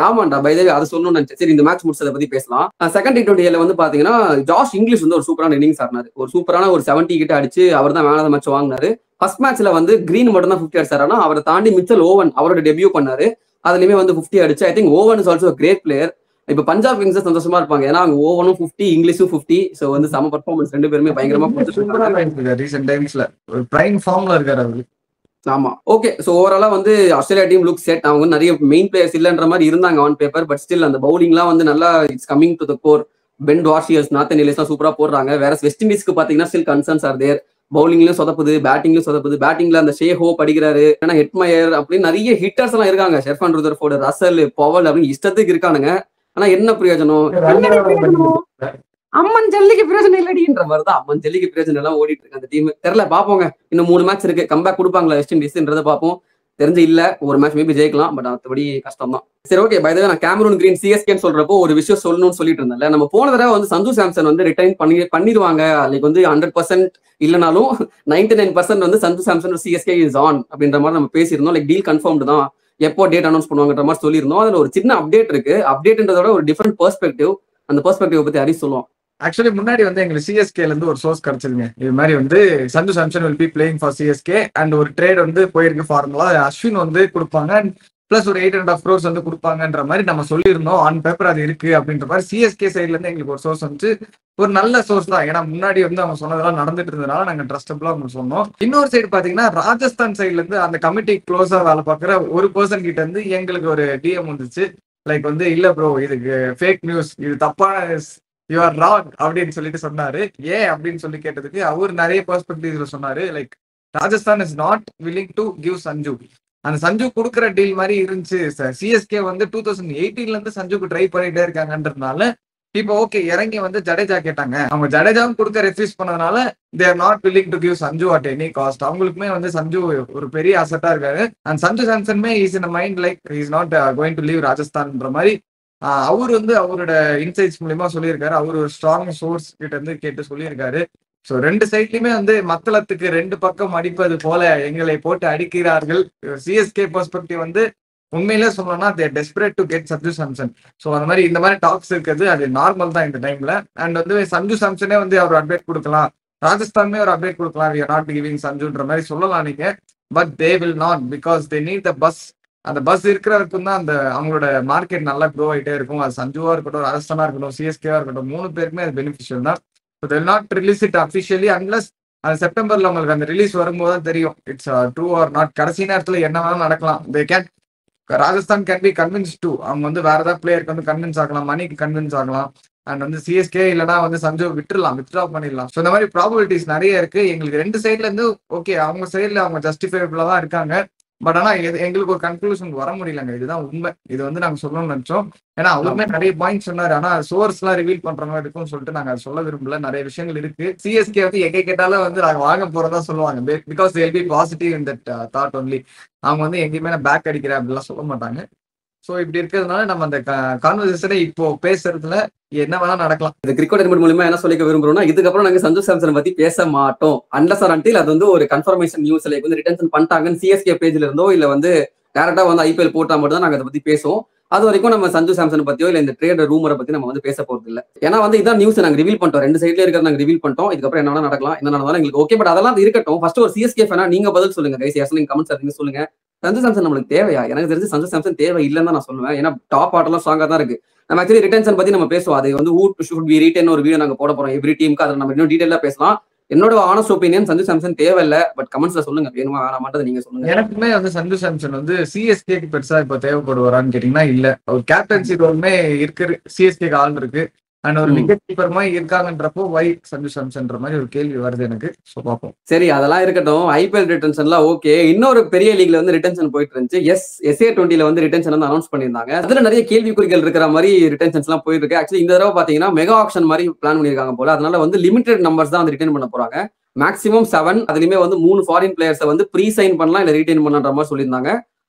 Speaker 2: ஆமாண்டா, பை தி வே அதை சொல்லணும்னு நினைச்சேன். சரி, இந்த மேட்ச் முடிச்சதை பத்தி பேசலாம். செகண்ட் T20 வந்து பாத்தீங்கன்னா ஜாஷ் இங்கிலீஷ் வந்து ஒரு சூப்பரான இன்னிங்ஸ் ஆடினாரு. ஒரு சூப்பரான ஒரு 70 கிட்ட அடிச்சு அவர் தான் மேன் ஆஃப் தி மேட்ச் வாங்கினாரு. ஃபர்ஸ்ட் மேட்ச்ல வந்து கிரீன் மட்டும் தான் 50 அடிச்சாரு. ஆனா அவரை தாண்டி மிச்சல் ஓவன் அவரோட டெபியூ பண்ணாரு. அதுலயுமே வந்து 50 அடிச்சு. I think Owen is also great player. இப்ப பஞ்சாப் கிங்ஸ் சந்தோஷமா இருப்பாங்க. ஏன்னா அவங்க ஓவனும் 50, இங்கிலீஷும் 50. சோ வந்து சம பர்ஃபார்மன்ஸ் 2 பேருமே பயங்கரமா கொடுத்துருக்காங்க.
Speaker 1: ரீசென்ட் டைம்ஸ்ல ஒரு பிரைம் ஃபார்ம்ல இருக்காரு அவரு.
Speaker 2: ஆமா, ஓகே. சோ ஓவராலா வந்து ஆஸ்திரேலியா டீம் லுக் செட். அவங்க நிறைய மெயின் பிளேயர்ஸ் இல்லன்ற மாதிரி இருந்தாங்க ஆன் பேப்பர். பட் ஸ்டில் அந்த பவுலிங்லாம் வந்து நல்லா it's coming to the core. Ben Dwarshuis, Nathan எலிஸ்லாம் சூப்பரா போடுறாங்க. வேற வெஸ்ட் இண்டீஸ்க்கு பாத்தீங்கன்னா ஸ்டில் கன்சர்ன்ஸ் ஆர் தேர். பவுலிங்லயும் சொதப்புது, பேட்டிங்லயும் சொதப்புது. பேட்டிங்ல அந்த ஷே ஹோப் அடிக்கிறாரு, ஏன்னா ஹெட்மயர் அப்படின்னு நிறைய ஹிட்டர்ஸ் எல்லாம் இருக்காங்க. ஷெர்ஃபான் ருதர்ஃபோர்டு, ரசல், பவல் அப்படின்னு இஷ்டத்துக்கு இருக்கானுங்க. ஆனா என்ன பிரயோஜனம்? அம்மன் ஜல்லிக்கு பிரயோஜனம் இல்லடின்ற மாதிரிதான் அம்மன் ஜல்லிக்கு பிரயோஜனம் எல்லாம் ஓடிட்டு இருக்கு அந்த டீம். தெரியல, பாப்போங்க. இன்னும் 3 மேட்ச் இருக்கு. கம்பேக் கொடுப்பாங்களா வெஸ்ட் இண்டீஸ்ன்றத பாப்போம். தெரிஞ்சு இல்ல, ஒரு மேட்ச் மேபி ஜெயிக்கலாம், பட் மற்றபடி கஷ்டம் தான். சரி, ஓகே. பை தி வே, நான் கேமரூன் கிரீன் CSKன்னு சொல்றப்போ ஒரு விஷயம் சொல்லணும்னு சொல்லிட்டு இருந்தேன்ல. நம்ம போன தடவை வந்து சஞ்சு சாம்சன் வந்து ரிட்டைன் பண்ணிடுவாங்க. லைக் வந்து 100% இல்லைனாலும் 99% வந்து Sanju Samson CSK is on அப்படின்ற மாதிரி நம்ம பேசியிருந்தோம். லைக் டீல் கன்ஃபார்ம்டு தான், எப்போ டேட் அனௌன்ஸ் பண்ணுவாங்கன்ற மாதிரி சொல்லியிருந்தோம். அதுல ஒரு சின்ன அப்டேட் இருக்கு. அப்டேட்ன்றதோட ஒரு டிஃபரெண்ட் பெர்ஸ்பெக்டிவ். அந்த பெர்ஸ்பெக்டிவ் பத்தி ஹரிஷ் சொல்லுவோம்.
Speaker 1: ஆக்சுவலி முன்னாடி வந்து எங்களுக்கு CSKல இருந்து ஒரு சோர்ஸ் கிடைச்சதுங்க. இது மாதிரி வந்து Sanju Samson will be playing for CSK and ஒரு ட்ரேட் வந்து போயிருக்கு ஃபார்முலா. அஸ்வின் வந்து கொடுப்பாங்க, பிளஸ் ஒரு 8.5 crores வந்து கொடுப்பாங்கன்ற மாதிரி நம்ம சொல்லியிருந்தோம். ஆன் பேப்பர் அது இருக்கு அப்படின்ற மாதிரி CSK சைட்ல இருந்து எங்களுக்கு ஒரு சோர்ஸ் வந்து ஒரு நல்ல சோர்ஸ் தான். ஏன்னா முன்னாடி வந்து அவங்க சொன்னதெல்லாம் நடந்துட்டு இருந்ததுனால நாங்க ட்ரஸ்டபிளா அவங்க சொன்னோம். இன்னொரு சைடு பாத்தீங்கன்னா ராஜஸ்தான் சைட்ல இருந்து அந்த கமிட்டி க்ளோஸா வேலை பார்க்குற ஒரு பர்சன் கிட்ட இருந்து எங்களுக்கு ஒரு DM வந்துச்சு. லைக் வந்து இல்ல ப்ரோ, இதுக்கு ஃபேக் நியூஸ், இது தப்பான, யூ ஆர் ராங் அப்படின்னு சொல்லிட்டு சொன்னாரு. ஏன் அப்படின்னு சொல்லி கேட்டதுக்கு அவர் நிறைய பெர்ஸ்பெக்டிவ்ல சொன்னாரு. Like Rajasthan is not willing to give Sanju. அந்த சஞ்சு கொடுக்குற டீல் மாதிரி இருந்துச்சு. CSK வந்து 2018ல இருந்து சஞ்சுக்கு ட்ரை பண்ணிட்டே இருக்காங்கன்றதுனால இப்போ ஓகே இறங்கி வந்து ஜடேஜா கேட்டாங்க. அவங்க ஜடேஜாவும் கொடுக்க ரெஃப்யூஸ் பண்ணதுனால they are not willing to give Sanju at any cost. அவங்களுக்குமே வந்து சஞ்சு ஒரு பெரிய அசட்டா இருக்காரு. அண்ட் சஞ்சு சாம்சன்மே is in mind like is not going to leave ராஜஸ்தான்ன்ற மாதிரி அவர் வந்து அவரோட இன்சைட்ஸ் மூலியமா சொல்லியிருக்காரு. அவர் ஒரு ஸ்ட்ராங் சோர்ஸ் கிட்ட இருந்து கேட்டு சொல்லியிருக்காரு. ஸோ 2 சைட்லயுமே வந்து மத்தளத்துக்கு 2 பக்கம் அடிப்பது போல எங்களை போட்டு அடிக்கிறார்கள். CSK பெர்ஸ்பெக்டிவ் வந்து உண்மையிலே சொல்லணும்னா they desperate to get Sanju Samson. So அந்த மாதிரி இந்த மாதிரி டாக்ஸ் இருக்கிறது அது நார்மல் தான் இந்த டைம்ல. அண்ட் வந்து சஞ்சு சாம்சனே வந்து அவர் அப்டேட் கொடுக்கலாம், ராஜஸ்தானுமே ஒரு அப்டேட் கொடுக்கலாம், வி ஆர் நாட் கிவிங் சஞ்சுன்ற மாதிரி சொல்லலாம் நீங்க. But they will not, because they need the bus. அந்த பஸ் இருக்கிற வரைக்கும் தான் அந்த அவங்களோட மார்க்கெட் நல்லா க்ரோ ஆகிட்டே இருக்கும். அது சஞ்சுவா இருக்கட்டும், ராஜஸ்தானா இருக்கட்டும், CSKவா இருக்கட்டும், 3 பேருக்குமே அது பெனிஃபிஷியல் தான். So they will not release it officially unless அந்த செப்டம்பர்ல உங்களுக்கு அந்த ரிலீஸ் வரும்போது தான் தெரியும் இட்ஸ் ட்ரூ ஆர் நாட். கடைசி நேரத்தில் என்ன வேணாலும் நடக்கலாம். They can, Rajasthan can be convince to, அவங்க வந்து வேற ஏதாவது பிளேயருக்கு வந்து கன்வின்ஸ் ஆகலாம், மணிக்கு கன்வின்ஸ் ஆகலாம், அண்ட் வந்து சிஎஸ்கே இல்லைனா வந்து சஞ்சு வித்ட்ரா பண்ணிடலாம். ஸோ இந்த மாதிரி ப்ராபபிலிட்டிஸ் நிறைய இருக்கு. எங்களுக்கு 2 சைட்ல இருந்து ஓகே, அவங்க சைட்ல அவங்க ஜஸ்டிஃபைபிளா தான் இருக்காங்க. பட் ஆனா எங்களுக்கு ஒரு கன்க்ளூஷன் வர முடியலங்க. இதுதான் உண்மை. இது வந்து நாங்க சொல்லணும்னு நினைச்சோம். ஏன்னா அவருமே நிறைய பாயிண்ட் சொன்னாரு. ஆனா சோர்ஸ் எல்லாம் ரிவீல் பண்ற மாதிரி இருக்கும்னு சொல்லிட்டு நாங்க சொல்ல விரும்பல. நிறைய விஷயங்கள் இருக்கு. சிஎஸ்கே வந்து எங்க கேட்டாலும் வந்து நாங்க வாங்க போறதா சொல்லுவாங்க. Because they'll be positive in that thought only. அவங்க வந்து எங்கேயுமே நான் பேக் அடிக்கிறேன் அப்படிலாம் சொல்ல மாட்டாங்க. ஸோ இப்படி இருக்கிறதுனால நம்ம அந்த கான்வர்சேஷனை இப்போ பேசுறதுல என்ன வேணா நடக்கலாம்.
Speaker 2: இந்த கிரிக்கெட் மூலமா என்ன சொல்லிக்க விரும்புறோம்னா, இதுக்கப்புறம் நாங்க சஞ்சு சாம்சனை பத்தி பேச மாட்டோம். அன்லஸ் ஆர் அன்டில் அது வந்து ஒரு கன்ஃபர்மேஷன் நியூஸ் லைக் வந்து ரிட்டன்ஷன் பண்ணிட்டாங்கன்னு சிஎஸ்கே பேஜ்ல இருந்தோ இல்ல வந்து டேரக்டா வந்து ஐபிஎல் போட்டா மட்டும் தான் நாங்க அதை பத்தி பேசுவோம். அது வரைக்கும் நம்ம சஞ்சு சாம்சன் பத்தியோ இல்ல இந்த ட்ரேட் ரூமரை பத்தி நம்ம வந்து பேச போறது இல்ல. ஏன்னா வந்து இதான் நியூஸ் நாங்க ரிவீல் பண்ணிட்டோம். 2 சைட்ல இருக்கிறத நாங்க ரிவீல் பண்ணிட்டோம். இதுக்கப்புறம் என்ன வேணா நடக்கலாம், என்ன நடந்தாலும் எங்களுக்கு ஓகே. பட் அதெல்லாம் இருக்கட்டும். ஃபர்ஸ்ட் ஒரு சிஎஸ்கே ஃபேனா நீங்க பதில் சொல்லுங்க கைஸ். நீங்க கமெண்ட்ஸ் நீங்க சொல்லுங்க. சஞ்சு சாம்சன் நம்மளுக்கு தேவையா? எனக்கு தெரிஞ்சு சஞ்சு சாம்சன் தேவை இல்லைன்னு தான் நான் சொல்லுவேன். ஏன்னா டாப் ஆட்டெல்லாம் ஸ்ட்ராங்கா தான் இருக்கு. நம்ம ஆக்சுவலி ரிட்டன்ஷன் பத்தி நம்ம பேசுவோம். அது வந்து ஹூ ஷுட் பி ரிட்டன் ஒரு வீடியோ நாங்க போட போறோம். எவ்ரி டீமுக்கு அதை நம்ம இன்னும் டீடைலா பேசலாம். என்னோட ஆனஸ்ட் ஒப்பீனியன் சஞ்சு சாம்சன் தேவையில்லை. பட் கமெண்ட்ஸ்ல சொல்லுங்க, வேணுமா வேணாமான்றது நீங்க சொல்லுங்க.
Speaker 1: எனக்குமே வந்து சஞ்சு சாம்சன் வந்து சிஎஸ்கேக்கு பெருசா இப்ப தேவைப்படுவாரான்னு கேட்டீங்கன்னா இல்ல. ஒரு கேப்டன்சி ரோலுமே இருக்கு, சிஎஸ்கேக்கு ஆள் இருக்கு. அண்ட் ஒரு விக்கெட் கீப்பர் மாதிரி இருக்காங்கன்றப்போ வை சஞ்சு சாம்சன்ற மாதிரி ஒரு கேள்வி வருது எனக்கு. ஸோ பார்ப்போம்.
Speaker 2: சரி, அதெல்லாம் இருக்கட்டும். ஐபிஎல் ரிட்டன்ஷன்லாம் ஓகே. இன்னொரு பெரிய லீக்ல வந்து ரிட்டன்ஷன் போயிட்டு இருந்துச்சு. SA20 வந்து ரிட்டன்ஷன் வந்து அனௌன்ஸ் பண்ணியிருந்தாங்க. அதுல நிறைய கேள்விக்குறிகள் இருக்கிற மாதிரி ரிட்டன்ஷன்ஸ் எல்லாம் போயிட்டு இருக்கு. ஆக்சுவலி இந்த தடவை பாத்தீங்கன்னா மெகா ஆக்ஷன் மாதிரி பிளான் பண்ணிருக்காங்க போல. அதனால வந்து லிமிடெட் நம்பர்ஸ் தான் வந்து ரிட்டைன் பண்ண போறாங்க. மேக்ஸிமம் 7. அதுலயுமே வந்து 3 ஃபாரின் பிளேயர்ஸை வந்து ப்ரீ சைன் பண்ணலாம் இல்ல ரீடைன் பண்ணலான்ற மாதிரி சொல்லியிருந்தாங்க.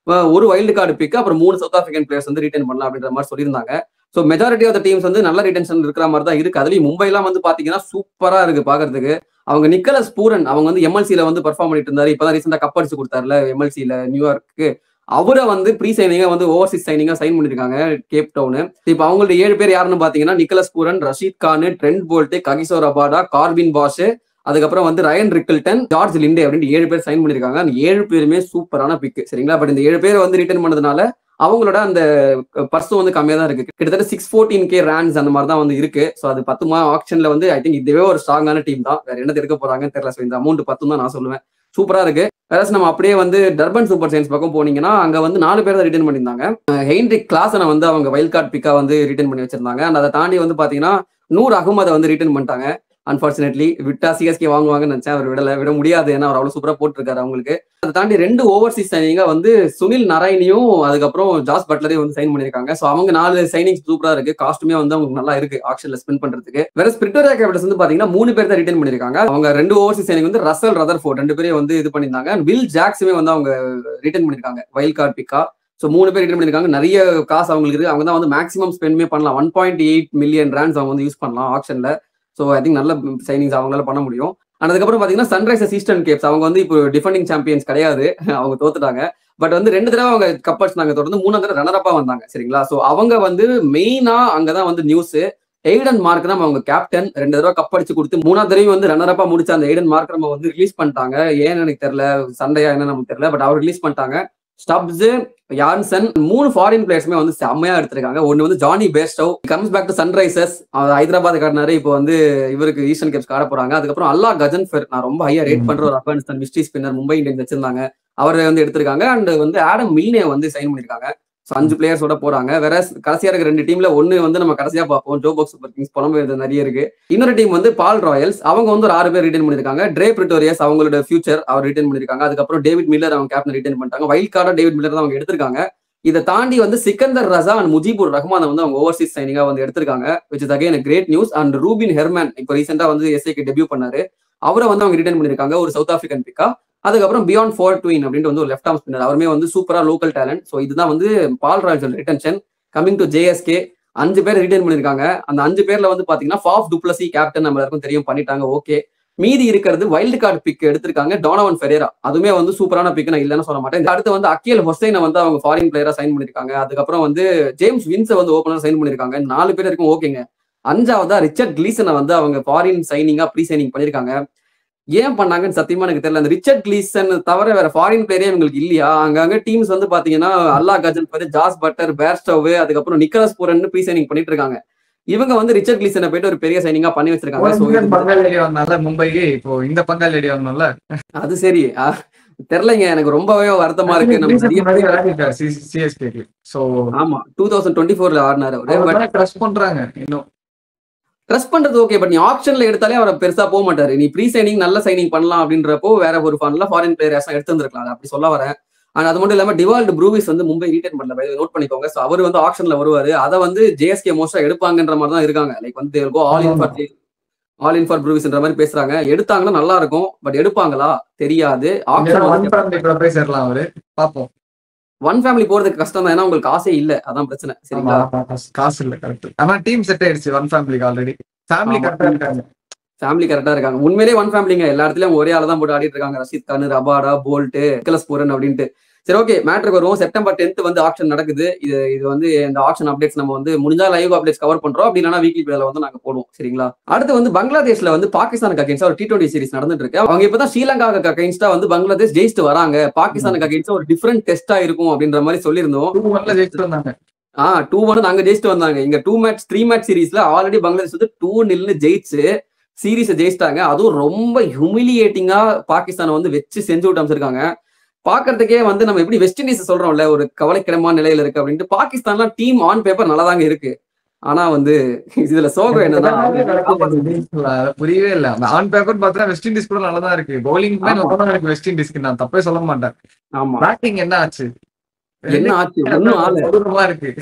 Speaker 2: ஒரு வைல்டு கார்டு பிக், அப்புறம் 3 சவுத் ஆப்பிரிக்கன் பிளேயர்ஸ் வந்து ரிட்டைன் பண்ணலாம் அப்படின்ற மாதிரி சொல்லியிருந்தாங்க. So majority of the teams வந்து நல்ல ரிட்டன்ஷன் இருக்கிற மாதிரி தான் இருக்கு. அதுலயும் மும்பைலாம் வந்து பாத்தீங்கன்னா சூப்பரா இருக்கு பாக்குறதுக்கு. அவங்க நிக்கலஸ் பூரன் அவங்க வந்து எம்எல்சில வந்து பெர்ஃபார்ம் பண்ணிட்டு இருந்தாரு. இப்பதான் ரீசெண்டா கப் அடிச்சு கொடுத்தாருல எம்எல்சில நியூயார்க்கு. அவரை வந்து ப்ரீ சைனிங்கா வந்து ஓவர்சீஸ் சைனிங்கா சைன் பண்ணிருக்காங்க கேப் டவுனு. இப்போ அவங்களோட 7 பேர் யாருன்னு பாத்தீங்கன்னா Nicholas Pooran, Rashid Khan, Trent Boult, Kagiso Rabada, Corbin Bosch, அதுக்கப்புறம் வந்து ரயன் ரிக்கில்டன், ஜார்ஜ் லிண்டே அப்படின்னு 7 பேர் சைன் பண்ணிருக்காங்க. அந்த 7 பேருமே சூப்பரான பிக் சரிங்களா. பட் இந்த 7 பேர் வந்து ரிட்டர்ன் பண்ணதுனால அவங்களோட அந்த பர்ஸும் வந்து கம்மியா தான் இருக்கு. கிட்டத்தட்ட 614K ரேன்ஸ் அந்த மாதிரி தான் வந்து இருக்கு. ஸோ அது 10 ஆக்ஷன்ல வந்து ஐ திங்க் இதுவே ஒரு ஸ்ட்ராங்கான டீம் தான். வேற என்ன எடுக்க போறாங்கன்னு தெரியல. ஸோ இந்த அமௌண்ட் 10 தான் நான் சொல்லுவேன். சூப்பரா இருக்கு. வேற நம்ம அப்படியே வந்து டர்பன் சூப்பர் சயின்ஸ் பக்கம் போனீங்கன்னா அங்க வந்து 4 பேர் தான் ரிட்டர்ன் பண்ணியிருந்தாங்க. ஹெயின்ரிக் கிளாசனை வந்து அவங்க வைல்ட் கார்டு பிக்கா வந்து ரிட்டர்ன் பண்ணி வச்சிருந்தாங்க. அண்ட் அதை தாண்டி வந்து பாத்தீங்கன்னா நூர் அகமதை வந்து ரிட்டர்ன் பண்ணிட்டாங்க. அன்பார்ச்சுனேட்லி விட்டா சிஎஸ்கே வாங்குவாங்கன்னு நினைச்சேன். அவர் விட முடியாது. ஏன்னா அவர் அவ்வளவு சூப்பரா போட்டிருக்காரு அவங்களுக்கு. அதை தாண்டி 2 ஓவர்சீஸ் சைனிங்கா வந்து சுனில் நரைனியும் அதுக்கப்புறம் ஜாஸ் பட்லரையும் வந்து சைன் பண்ணிருக்காங்க. ஸோ அவங்க 4 சைனிங் சூப்பரா இருக்கு. காஸ்ட்டுமே வந்து அவங்க நல்லா இருக்கு ஆக்ஷன்ல ஸ்பெண்ட் பண்றதுக்கு. வேற பிரிட்டோரியா கேபிட்டல்ஸ் வந்து பாத்தீங்கன்னா 3 பேர் தான் ரிட்டர்ன் பண்ணிருக்காங்க. அவங்க 2 ஓவர்சீஸ் சைனிங் வந்து ரசல் ரதர்ஃபோர்ட் 2 பேரையும் வந்து இது பண்ணிருந்தாங்க. வில் ஜாக்ஸுமே வந்து அவங்க ரிட்டர்ன் பண்ணிருக்காங்க வைல்ட் கார்டு பிக்கா. ஸோ 3 பேர் ரிட்டர்ன் பண்ணிருக்காங்க. நிறைய காசு அவங்களுக்கு இருக்கு. அவங்க தான் வந்து மேக்ஸிமம் ஸ்பெண்ட்மே பண்ணலாம். 1.8 மில்லியன் ரேன்ஸ் அவங்க வந்து யூஸ் பண்ணலாம் ஆக்ஷன்ல. ஸோ ஐ திங்க் நல்ல சைனிங்ஸ் அவங்களால பண்ண முடியும். அதுக்கப்புறம் பாத்தீங்கன்னா சன்ரைசர்ஸ் ஈஸ்டர்ன் கேப்ஸ் அவங்க வந்து இப்போ டிஃபெண்டிங் சாம்பியன்ஸ் கிடையாது. அவங்க தோத்துட்டாங்க. பட் வந்து 2 தடவை அவங்க கப் அடிச்சாங்க தொடர்ந்து. 3ஆவது தடவை ரன்னரப்பா வந்தாங்க சரிங்களா. ஸோ அவங்க வந்து மெயினா அங்கதான் வந்து நியூஸ். எய்டன் மார்க்ரம் அவங்க கேப்டன் 2 தடவை கப் அடிச்சு கொடுத்து 3ஆவது தடவை வந்து ரன்னரப்பா முடிச்ச அந்த எய்டன் மார்க்ரம் வந்து ரிலீஸ் பண்ணிட்டாங்க. ஏன்னு எனக்கு தெரியல, சண்டையா என்ன நமக்கு தெரியல. பட் அவர் ரிலீஸ் பண்ணிட்டாங்க. ஸ்டப்ஸ், யான்சன் 3 ஃபாரின் பிளேயர்ஸ்மே வந்து செம்மையா எடுத்திருக்காங்க. ஒன்னு வந்து Jonny Bairstow comes back to Sunrisers, Hyderabad காட்டினாரு. இப்போ வந்து இவருக்கு ஈஸ்டர்ன் கேப்ஸ் ஆட போறாங்க. அதுக்கப்புறம் அல்லா கஜன்ஃபர் நான் ரொம்ப ஹையா ரேட் பண்ற ஒரு Afghanistan mystery spinner Mumbai Indians வச்சிருந்தாங்க. அவரை வந்து எடுத்திருக்காங்க. அண்ட் வந்து ஆடம் மில்னே வந்து சைன் பண்ணிருக்காங்க. 5 பிளேயர்ஸோட போறாங்க. வேற கடைசியா இருக்க 2 டீம்ல ஒன்னு வந்து நம்ம கடைசியா பார்ப்போம். ஜோபாக் சூப்பர் கிங்ஸ் புலம்பெயர்ந்து நிறைய இருக்கு. இன்னொரு டீம் வந்து பால் ராயல்ஸ் அவங்க வந்து ஒரு 6 பேர் ரிட்டர்ன் பண்ணிருக்காங்க. ட்ரே பிரிட்டோரியஸ் அவங்களோட ஃபியூச்சர் அவர் ரிட்டர்ன் பண்ணிருக்காங்க. அதுக்கப்புறம் டேவிட் மில்லர் அவங்க கேப்டன் ரிட்டர்ன் பண்ணிட்டாங்க. வைல்ட் கார்டா டேவிட் மில்லர் தான் அவங்க எடுத்திருக்காங்க. இதை தாண்டி வந்து சிக்கந்தர் ரசா அண்ட் முஜிபுர் ரஹ்மான் வந்து அவங்க ஓவர்சீஸ் சைனிங்கா வந்து எடுத்திருக்காங்க. Which is again great news. And Rubin Hermann இப்போ ரீசெண்டா வந்து எஸ்ஏக்கு டெபியூ பண்ணாரு. அவரை வந்து அவங்க ரிட்டர்ன் பண்ணிருக்காங்க. ஒரு சவுத் ஆப்பிரிக்கன் பிக்கா. அதுக்கப்புறம் பியாண்ட் ஃபோர்ட்வின் அப்படின்ட்டு வந்து ஒரு லெஃப்ட் ஆர்ம் ஸ்பின்னர் அவருமே வந்து சூப்பரா லோக்கல் டேலண்ட். ஸோ இதுதான் வந்து Paarl Royals retention. Coming to JSK 5 பேர் ரிட்டர்ன் பண்ணிருக்காங்க. அந்த 5 பேர்ல வந்து பாத்தீங்கன்னா ஃபாஃப் டுப்ளசி கேப்டன் நம்ம எல்லாருக்கும் தெரியும் பண்ணிட்டாங்க. ஓகே, மீதி இருக்கிறது வைல்டு கார்டு பிக் எடுத்திருக்காங்க. டோனவன் ஃபெரேரா அதுவுமே வந்து சூப்பரான பிக், நான் இல்லைன்னு சொல்ல மாட்டேன். அடுத்து வந்து அக்கியல் ஹொசைனை வந்து அவங்க ஃபாரின் பிளேயரா சைன் பண்ணிருக்காங்க. அதுக்கப்புறம் வந்து ஜேம்ஸ் வின்ஸை வந்து ஓப்பனர் சைன் பண்ணிருக்காங்க. 4 பேர் இருக்கும் ஓகேங்க. 5ஆவதா ரிச்சர்ட் கிளீசனை வந்து அவங்க ஃபாரின் சைனிங்கா ப்ரீ சைனிங் பண்ணிருக்காங்க. ஏன் பண்ணாங்கன்னு சத்தியமா எனக்கு தெரியல. அந்த ரிச்சர்ட் கிளீசன் தவிர வேற ஃபாரின் பிளேயரே உங்களுக்கு இல்லையா? அங்கங்க டீம்ஸ் வந்து பாத்தீங்கன்னா அல்லா கஜன்ஃபர், ஜாஸ் பட்டர், பேர்ஸ்டவ், அதுக்கப்புறம் நிக்கலஸ் பூரன் ப்ரீ சைனிங் பண்ணிட்டு இருக்காங்க. இவங்க வந்து ரிச்சர்ட் கிளீசனை போயிட்டு ஒரு பெரிய சைனிங்கா பண்ணி வச்சிருக்காங்க.
Speaker 1: மும்பைக்கு இப்போ இந்த பங்காளி அடி வரணும்ல, அது
Speaker 2: சரி தெரியலங்க. எனக்கு ரொம்பவே வருத்தமா இருக்கு. நம்ம
Speaker 1: சிஎஸ்கே சோ
Speaker 2: ஆமா 2024ல ஆடினாரு.
Speaker 1: ட்ரஸ்ட் பண்றாங்க இன்னும்.
Speaker 2: ட்ரஸ்ட் பண்றது ஓகே, பட் நீ ஆப்ஷன்ல எடுத்தாலே அவரை பெருசா போக மாட்டாரு. நீ ப்ரீ சைனிங் நல்ல சைனிங் பண்ணலாம் அப்படின்றப்போ வேற ஒரு ஃபாரின் பிளேயர்ஸ் எடுத்து வந்திருக்கலாம், அப்படி சொல்ல வரேன். ஆனா அது மட்டும் இல்லாம டிவால்ட் ப்ரூவிஸ் வந்து மும்பை ரீட்டைன் பண்ணல, நோட் பண்ணிக்கோங்க. சோ அவர் வந்து ஆப்ஷன்ல வருவாரு. அதை வந்து ஜேஎஸ்கே மோஸ்டா எடுப்பாங்கன்ற மாதிரி தான் இருக்காங்க. லைக் வந்து ஆல் இன் ஃபார் ப்ரூவிஸ்ன்ற மாதிரி பேசுறாங்க. எடுத்தாங்கன்னா நல்லா இருக்கும், பட் எடுப்பாங்களா தெரியாது.
Speaker 1: போய் சேரலாம் அவரு, பாப்போம்.
Speaker 2: ஒன் ஃபேமிலி போறதுக்கு கஷ்டம் தான், ஏன்னா உங்களுக்கு காசே இல்ல, அதான் பிரச்சனை. சரிங்களா,
Speaker 1: காசு இல்ல, கரெக்ட். ஆனா டீம் செட் ஆயிடுச்சு ஒன் ஃபேமிலிக்கு ஆல்ரெடி. ஃபேமிலி கரெக்டா இருக்காங்க,
Speaker 2: ஃபேமிலி கரெக்டா இருக்காங்க. உண்மையிலேயே ஒன் ஃபேமிலிங்க. எல்லா இடத்துலயும் ஒரே ஆள தான் போட்டு ஆடிட்டு இருக்காங்க. Rashid Khan, Rabada, Boult, Nicholas Pooran அப்படின்ட்டு. சரி, ஓகே, மேட்ருக்கு வருவோம். செப்டம்பர் 10 வந்து ஆக்ஷன் நடக்குது. இது வந்து இந்த ஆக்ஷன் அப்டேட்ஸ் நம்ம வந்து முடிஞ்சா லைவ் அப்டேட்ஸ் கவர் பண்றோம், அப்படின்னா வீக்லி பிளேல வந்து நாங்க போடுவோம். சரிங்களா, அடுத்து வந்து பங்களாதேஷ்ல வந்து பாகிஸ்தானுக்கு அகைன்ஸ்டா ஒரு T20 சீரிஸ் நடந்துட்டு இருக்கு. அவங்க இப்பதான் ஸ்ரீலங்காவுக்கு அகைன்ஸ்டா வந்து பங்களாதேஷ் ஜெயிச்சுட்டு வராங்க. பாகிஸ்தானுக்கு அகைன்ஸ்டா ஒரு டிஃபரெண்ட் டெஸ்டா இருக்கும் அப்படின்ற மாதிரி சொல்லியிருந்தோம். 2-1 நாங்க ஜெயிச்சுட்டு வந்தாங்க. இங்க 3 மேட்ச் சீரீஸ்ல ஆல்ரெடி பங்களாதேஷ் வந்து 2-0 ஜெயிச்சு சீரீஸை ஜெயிச்சிட்டாங்க. அதுவும் ரொம்ப ஹியூமிலியேட்டிங்கா பாகிஸ்தானை வந்து வச்சு செஞ்சு விட்டு அமைச்சிருக்காங்க. பாக்குறதுக்கே வந்து நம்ம எப்படி வெஸ்ட் இண்டீஸ் சொல்றோம்ல, ஒரு கவலைக்கிடமான நிலையில இருக்கு அப்படின்ட்டு. பாகிஸ்தான்லாம் டீம் ஆன் பேப்பர் நல்லா தாங்க இருக்கு. ஆனா வந்து இதுல சோகம் என்னன்னா
Speaker 1: புரியவே இல்ல. ஆன் பேப்பர் பார்த்தா வெஸ்ட் இண்டீஸ் கூட நல்லா தான் இருக்கு. பவுலிங் இருக்கு வெஸ்ட் இண்டீஸ்க்கு, நான் தப்பே சொல்ல மாட்டேன்.
Speaker 2: ஆமா,
Speaker 1: பேட்டிங் என்ன ஆச்சு
Speaker 2: ஒன்னும்
Speaker 1: இருக்கு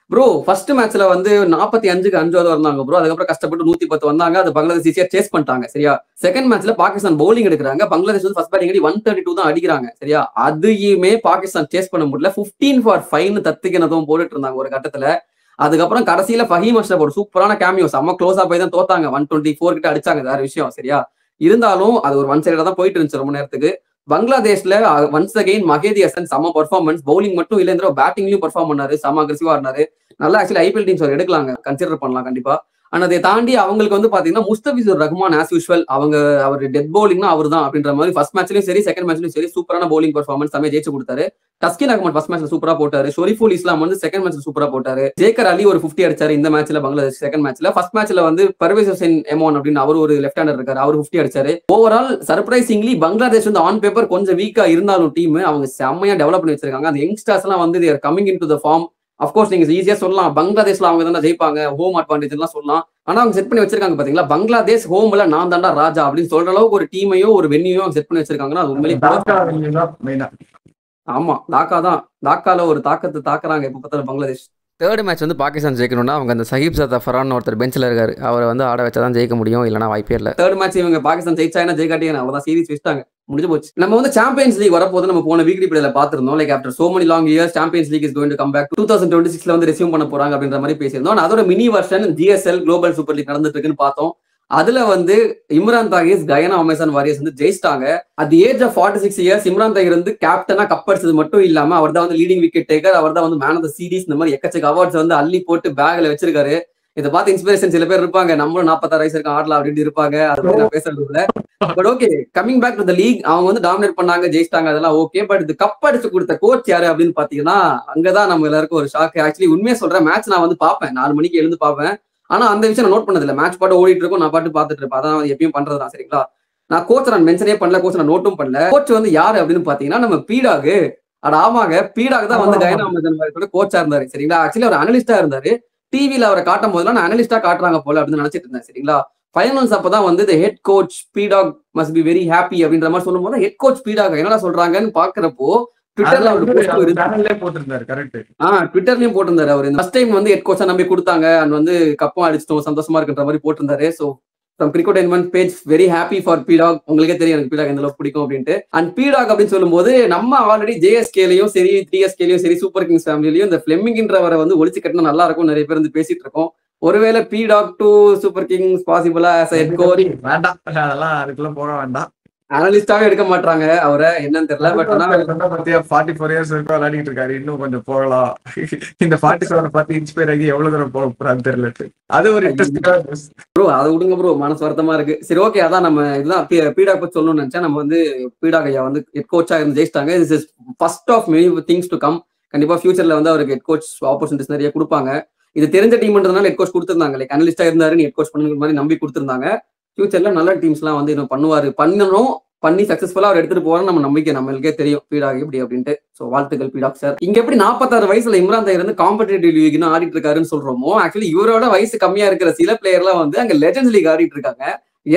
Speaker 2: ப்ரோ. ஃபர்ஸ்ட் மேட்ச்ல வந்து 45க்கு 5 வந்தாங்க ப்ரோ. அதுக்கப்புறம் கஷ்டப்பட்டு 110 வந்தாங்க. அது பங்களாதேஷ் ஈஸியா சேஸ் பண்ணிட்டாங்க. சரியா, செகண்ட் மேட்ச்ல பாகிஸ்தான் பவுலிங் எடுக்கிறாங்க. பங்களாதேஷ் வந்து ஃபர்ஸ்ட் பேட்டிங் 132 தான் அடிக்கிறாங்க. சரியா, அதையுமே பாகிஸ்தான் சேஸ் பண்ண முடியல. 15 for 5 தத்துக்கினதும் போட்டுட்டு இருந்தாங்க ஒரு கட்டத்துல. அதுக்கப்புறம் கடைசியில ஃபஹீம் அஷ்ரப் ஒரு சூப்பரான கேமியோ, செம்ம க்ளோஸா போய் தான் தோத்தாங்க. 124 கிட்ட அடிச்சாங்க, வேற விஷயம். சரியா, இருந்தாலும் அது ஒரு ஒன் சைடா தான் போயிட்டு இருந்துச்சு ரொம்ப நேரத்துக்கு. பங்களாதேஷ்ல ஒன்ஸ் அகைன் மஹேதி ஹசன் செம்ம பர்ஃபார்மன்ஸ். பவுலிங் மட்டும் இல்ல, பேட்டிங்லயும் பர்ஃபார்ம் பண்ணாரு, செம்ம அக்ரெசிவா இருந்தாரு. நல்லா ஆக்சுவலி ஐபிஎல் டீம்ஸ் அவர் எடுக்கலாங்க, கன்சிடர் பண்ணலாம் கண்டிப்பா. ஆனா அதை தாண்டி அவங்களுக்கு வந்து பாத்தீங்கன்னா முஸ்தபிசுர் ரஹ்மான் ஆஸ் யூஷுவல் அவர் டெத் பவுலிங்னா அவர் தான் அப்படின்ற மாதிரி ஃபர்ஸ்ட் மேட்ச்லயும் சரி செகண்ட் மேட்ச்லயும் சரி சூப்பரான பவுலிங் பர்ஃபார்மன்ஸ் தமிழ் ஜெயிச்சு கொடுத்தாரு. தஸ்கின் அகமது ஃபர்ஸ்ட் மேட்ச்ல சூப்பரா போட்டாரு. ஷொரிஃபுல் இஸ்லாம் வந்து செகண்ட் மேட்ச்ல சூப்பரா போட்டாரு. ஜேக்கர் அலி ஒரு 50 அடிச்சாரு இந்த மேட்ச்ல பங்களாதேஷ் செகண்ட் மேட்ச்ல. ஃபர்ஸ்ட் மேட்ச்ல வந்து பர்வேஸ் ஹுசைன் எமோன் அப்படின்னு அவர் ஒரு லெஃப்ட் ஹேண்டர் இருக்காரு, அவர் 50 அடிச்சாரு. ஓவரால் சர்ப்ரைசிங்லி பங்களாதேஷ் வந்து ஆன் பேப்பர் கொஞ்சம் வீக்கா இருந்தாலும் டீம் அவங்க செம்மையா டெவலப் பண்ணி வச்சிருக்காங்க. அந்த யங்ஸ்டர்ஸ் எல்லாம் வந்து their coming in to the form. Of course நீங்க ஈஸியா சொல்லலாம் பங்களாதேஷ்ல அவங்க தானே ஜெயிப்பாங்க, ஹோம் அட்வான்டேஜ் எல்லாம் சொல்லலாம். ஆனா அவங்க செட் பண்ணி வச்சிருக்காங்க பாத்தீங்களா, பங்களாதேஷ் ஹோம்ல நான் தாண்டா ராஜா அப்படின்னு சொல்ற அளவுக்கு ஒரு டீமையோ ஒரு வென்யூயோ செட் பண்ணி வச்சிருக்காங்கன்னா அது உண்மையிலேயே. ஆமா, டாக்கால ஒரு தாக்கத்தை தாக்குறாங்க இப்ப பார்த்தாலும் பங்களாதேஷ். தேர்ட் மேட்ச் வந்து பாகிஸ்தான் ஜெயிக்கணும்னா அவங்க அந்த சஹீப் ஜஃபரான் ஒருத்தர் பெஞ்சில் இருக்காரு, அவரை வந்து ஆட வச்சா தான் ஜெயிக்க முடியும், இல்லைனா வாய்ப்பே இல்லை. தேர்ட் மேட்ச் இவங்க பாகிஸ்தான் ஜெயிச்சாங்கன்னா ஜெயிக்காட்டியா அவ்வளோதான், சீரிஸ் வச்சுட்டாங்க, முடிஞ்சு போச்சு. நம்ம வந்து சாம்பியன்ஸ் லீக் வரப்போது நம்ம போன வீக்லி பிளேல பார்த்திருந்தோம். Like after so many long years Champions League is going to come back 2026 வந்து ரெஸ்யூம் பண்ண போறாங்க அப்படின்ற மாதிரி பேசியிருந்தோம். அதோட mini version GSL Global Super League நடந்துட்டு இருக்குன்னு பார்த்தோம். அதுல வந்து Imran Tahir Guyana Amazon Warriors வந்து ஜெயிச்சிட்டாங்க. At the age of 46 years Imran Tahir வந்து கேப்டனா கப் அடிச்சது மட்டும் இல்லாம அவர் தான் வந்து லீடிங் விக்கெட் டேக்கர், அவர் தான் வந்து மேன் ஆஃப் த சீரிஸ், இந்த மாதிரி எக்கச்சக்க அவார்ட்ஸ் வந்து அள்ளி போட்டு பேக்ல வச்சிருக்காரு. இதை பார்த்து இன்ஸ்பிரேஷன் சில பேர் இருப்பாங்க, நம்மளும் 46 வயசு இருக்க ஆடலாம் அப்படின்னு இருப்பாங்க, அதை பத்தி நான் பேசுறது இல்ல. But okay, coming back to the league, அவங்க வந்து டாமினேட் பண்ணாங்க, ஜெயிச்சிட்டாங்க, அதெல்லாம் ஓகே. பட் இது கப் அடிச்சு கொடுத்த கோச் யாரு அப்படின்னு பாத்தீங்கன்னா அங்கதான் நம்ம எல்லாருக்கும் ஒரு ஷாக். ஆக்சுவலி உண்மையா சொல்றேன், மேட்ச் நான் வந்து பார்ப்பேன், 4 மணிக்கு எழுந்து பார்ப்பேன். ஆனா அந்த விஷயம் நான் நோட் பண்ணது இல்லை, மேட்ச் பாட்டு ஓடிட்டு இருக்கும், நான் பாட்டு பார்த்துட்டு இருப்பேன், அதான் எப்பயும் பண்றதுதான். சரிங்களா, நான் கோச் நான் மென்ஷனே பண்ணல, கோச் நான் நோட்டும் பண்ணல. கோச் வந்து யாரு அப்படின்னு பாத்தீங்கன்னா நம்ம பீடாக். அட ஆமாங்க, பீடாக் தான் வந்து கயானா அமேசான் கோச்சா இருந்தாரு. சரிங்களா, ஆக்சுவலி அவர் அனலிஸ்டா இருந்தாரு. டிவில அவரை காட்டும் போதெல்லாம் நான் அனலிஸ்டா காட்டுறாங்க போல அப்படின்னு நினைச்சிட்டு இருந்தேன். சரிங்களா, ஃபைனல்ஸ் அப்பதான் வந்து ஹெட் கோச் பீடாக் மஸ்ட் பி வெரி ஹாப்பி அப்படின்ற மாதிரி சொல்லும் போது ஹெட் கோச் பீடாக் என்னடா சொல்றாங்கன்னு பாக்குறப்போ ட்விட்டர்லயும் போட்டிருந்தாரு. அவர் ஃபர்ஸ்ட் டைம் வந்து ஹெட் கோச்சா நம்பி கொடுத்தாங்க, அண்ட் வந்து கப்பும் அடிச்சிட்டோம், சந்தோஷமா இருக்குன்ற மாதிரி போட்டிருந்தாரு. சோ ஃப்ரம் கிரிக்கெட் என்வன் பேஜ் வெரி ஹாப்பி ஃபார் பீடாக். உங்களுக்கே தெரியும் எனக்கு பீடாக் எந்த அளவுக்கு பிடிக்கும் அப்படின்ட்டு. அண்ட் பீடாக் அப்படின்னு சொல்லும் போது நம்ம ஆல்ரெடி JSKலயும் சரி 3SKலயும் சரி சூப்பர் கிங்ஸ் ஃபேமிலியும் இந்த ஃபிளெமிங்ன்றவரை வந்து ஒழிச்சு கட்டினா நல்லா இருக்கும் நிறைய பேர் வந்து பேசிட்டு இருக்கோம். ஒருவேளை பீடாக் டு சூப்பர் கிங்ஸ் பாசிபிளா ஆஸ் ஹெட் கோச்?
Speaker 1: வேண்டாம், அதெல்லாம் அதுக்குள்ள போக வேண்டாம்.
Speaker 2: அனலிஸ்டாவே எடுக்க மாட்டாங்க அவரை, என்னன்னு தெரியல. பட் ஆனா
Speaker 1: 44 இயர்ஸ் வரைக்கும் விளையாடிட்டு இருக்காரு, இன்னும் கொஞ்சம் போகலாம். இந்த 47 பார்த்து இன்ஸ்பயர் ஆகி எவ்வளவு தூரம் போக போறான்னு தெரியல. அது ஒரு இன்ட்ரெஸ்டிங்கான ப்ரோ, அதை விடுங்க ப்ரோ, மனசு வருத்தமா இருக்கு. சரி ஓகே, அதான் நம்ம இதுதான் பீடாக் பத்தி சொல்லணும்னு நினைச்சா. நம்ம வந்து பீடாக் ஐயா வந்து ஹெட் கோச்சா இருந்து ஜெயிச்சிட்டாங்க. This is first of many things to come. கண்டிப்பா ஃபியூச்சர்ல வந்து அவருக்கு ஹெட் கோச் ஆப்பர்ச்சுனிட்டிஸ் நிறைய கொடுப்பாங்க. இது தெரிஞ்ச டீம்ன்றதுனால ஹெட் கோச் கொடுத்திருந்தாங்க. லைக் அனலிஸ்டா இருந்தாரு, ஹெட் கோச் பண்ணுங்கிற மாதிரி நம்பி கொடுத்திருந்தாங்க. ஃபியூச்சர்ல நல்ல டீம்ஸ் எல்லாம் வந்து இன்னும் பண்ணணும்
Speaker 2: பண்ணி சக்சஸ்ஃபுல்லா அவர் எடுத்துட்டு போறோம்னு நம்ம நம்பிக்கை நம்மளுக்கே தெரியும் பீடாக் எப்படி அப்படின்ட்டு. ஸோ வாழ்த்துக்கள் பீடாக் சார். இங்க எப்படி 46 வயசுல இம்ரான் தாஹிர் வந்து காம்படிட்டிவ் லீக்னு ஆடிட்டு இருக்காருன்னு சொல்றோமோ, ஆக்சுவலி இவரோட வயசு கம்மியா இருக்கிற சில பிளேயர்லாம் வந்து அங்க லெஜெண்ட்ஸ் லீக் ஆடிட்டு இருக்காங்க.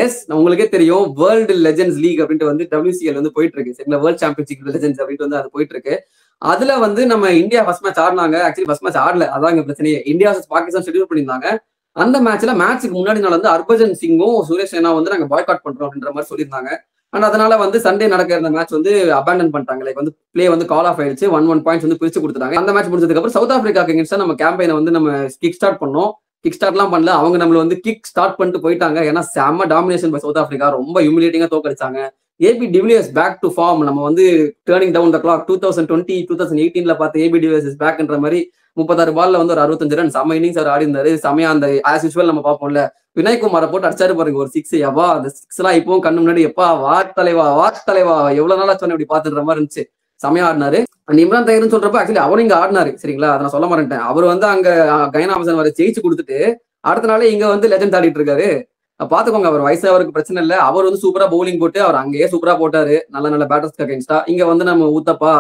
Speaker 2: எஸ், உங்களுக்கே தெரியும் வேர்ல்டு லெஜெண்ட்ஸ் லீக் அப்படின்ட்டு வந்து WCL வந்து போயிட்டு இருக்கு சரிங்களா, வேர்ல்ட் சாம்பியன்ஷிப் லெஜெண்ட்ஸ் அப்படின்ட்டு வந்து அது போயிட்டு இருக்கு. அதுல வந்து நம்ம இந்தியா ஃபர்ஸ்ட் மேட்ச் ஆடினாங்க. ஆக்சுவலி ஃபர்ஸ்ட் மேட்ச் ஆடல, அதான் இங்க பிரச்சனையே. இந்தியா பாகிஸ்தான் ஷெட்யூல் பண்ணியிருந்தாங்க. அந்த மேட்ச்சுக்கு முன்னாடி நாள் வந்து ஹர்பஜன் சிங்கும் சுரேஷ் ரெய்னா வந்து நாங்க பாய்காட் பண்றோம் அப்படின்ற மாதிரி சொல்லியிருந்தாங்க. அண்ட் அதனால வந்து சண்டே நடக்கிற இந்த மேட்ச் வந்து அபேண்டன் பண்ணிட்டாங்க. லைக் வந்து பிளே வந்து கால் ஆஃப் ஆயிடுச்சு. 1 பாயிண்ட்ஸ் வந்து பிரிச்சு கொடுத்துட்டாங்க. அந்த மேட்ச் முடிஞ்சதுக்கு அப்புறம் சவுத் ஆப்பிரிக்காக்கு அகேன்ஸ்டா நம்ம கேம்பெயினை வந்து நம்ம கிக் ஸ்டார்ட் பண்ணோம். கிக் ஸ்டார்ட்லாம் பண்ணல, அவங்க நம்மள வந்து கிக் ஸ்டார்ட் பண்ணிட்டு போயிட்டாங்க. ஏன்னா செம்ம டாமினேஷன் பை சவுத் ஆப்பிரிக்கா, ரொம்ப ஹியூமிலேட்டிங்கா தோக்கடிச்சாங்க. AB de Villiers back to form. நம்ம வந்து டேர்னிங் டவுன் த கிளாக் 2020 2018 பார்த்து ஏபி டிவிலியர்ஸ் இஸ் பேக்ன்ற மாதிரி 36 பால்ல வந்து ஒரு 65 ரன் செம்ம இன்னிங்ஸ் அவர் ஆடி இருந்தாரு. செம்மையா அந்த ஆஸ் யூஸ்வல் நம்ம பார்ப்போம்ல, வினய் குமாரை போட்டு அடிச்சாரு பாருங்க ஒரு 6. எவ்வா அந்த 6 எல்லாம் இப்பவும் கண்ணு முன்னாடி எப்பா வாட் தலைவா எவ்வளவு நாளா சொன்ன இப்படி பாத்துன்ற மாதிரி இருந்துச்சு. செமையா ஆடினாரு. அந்த இம்ரான் தாஹிர்னு சொல்றப்ப ஆக்சுவலி அவரும் இங்க ஆடினாரு சரிங்களா, அதை நான் சொல்ல மாட்டேன். அவர் வந்து அங்க கயனா அம்சன் வரை ஜெயிச்சு கொடுத்துட்டு அடுத்த நாளே இங்க வந்து லெஜெண்ட் ஆடிட்டு இருக்காரு. பாத்துக்கோங்க, அவர் வயசு அவருக்கு பிரச்சனை இல்லை. அவர் வந்து சூப்பரா பவுலிங் போட்டு அவர் அங்கேயே சூப்பரா போட்டாரு நல்ல பேட்டர்ஸ்க்கு அகேன்ஸ்டா. இங்க வந்து நம்ம ஊத்தப்பா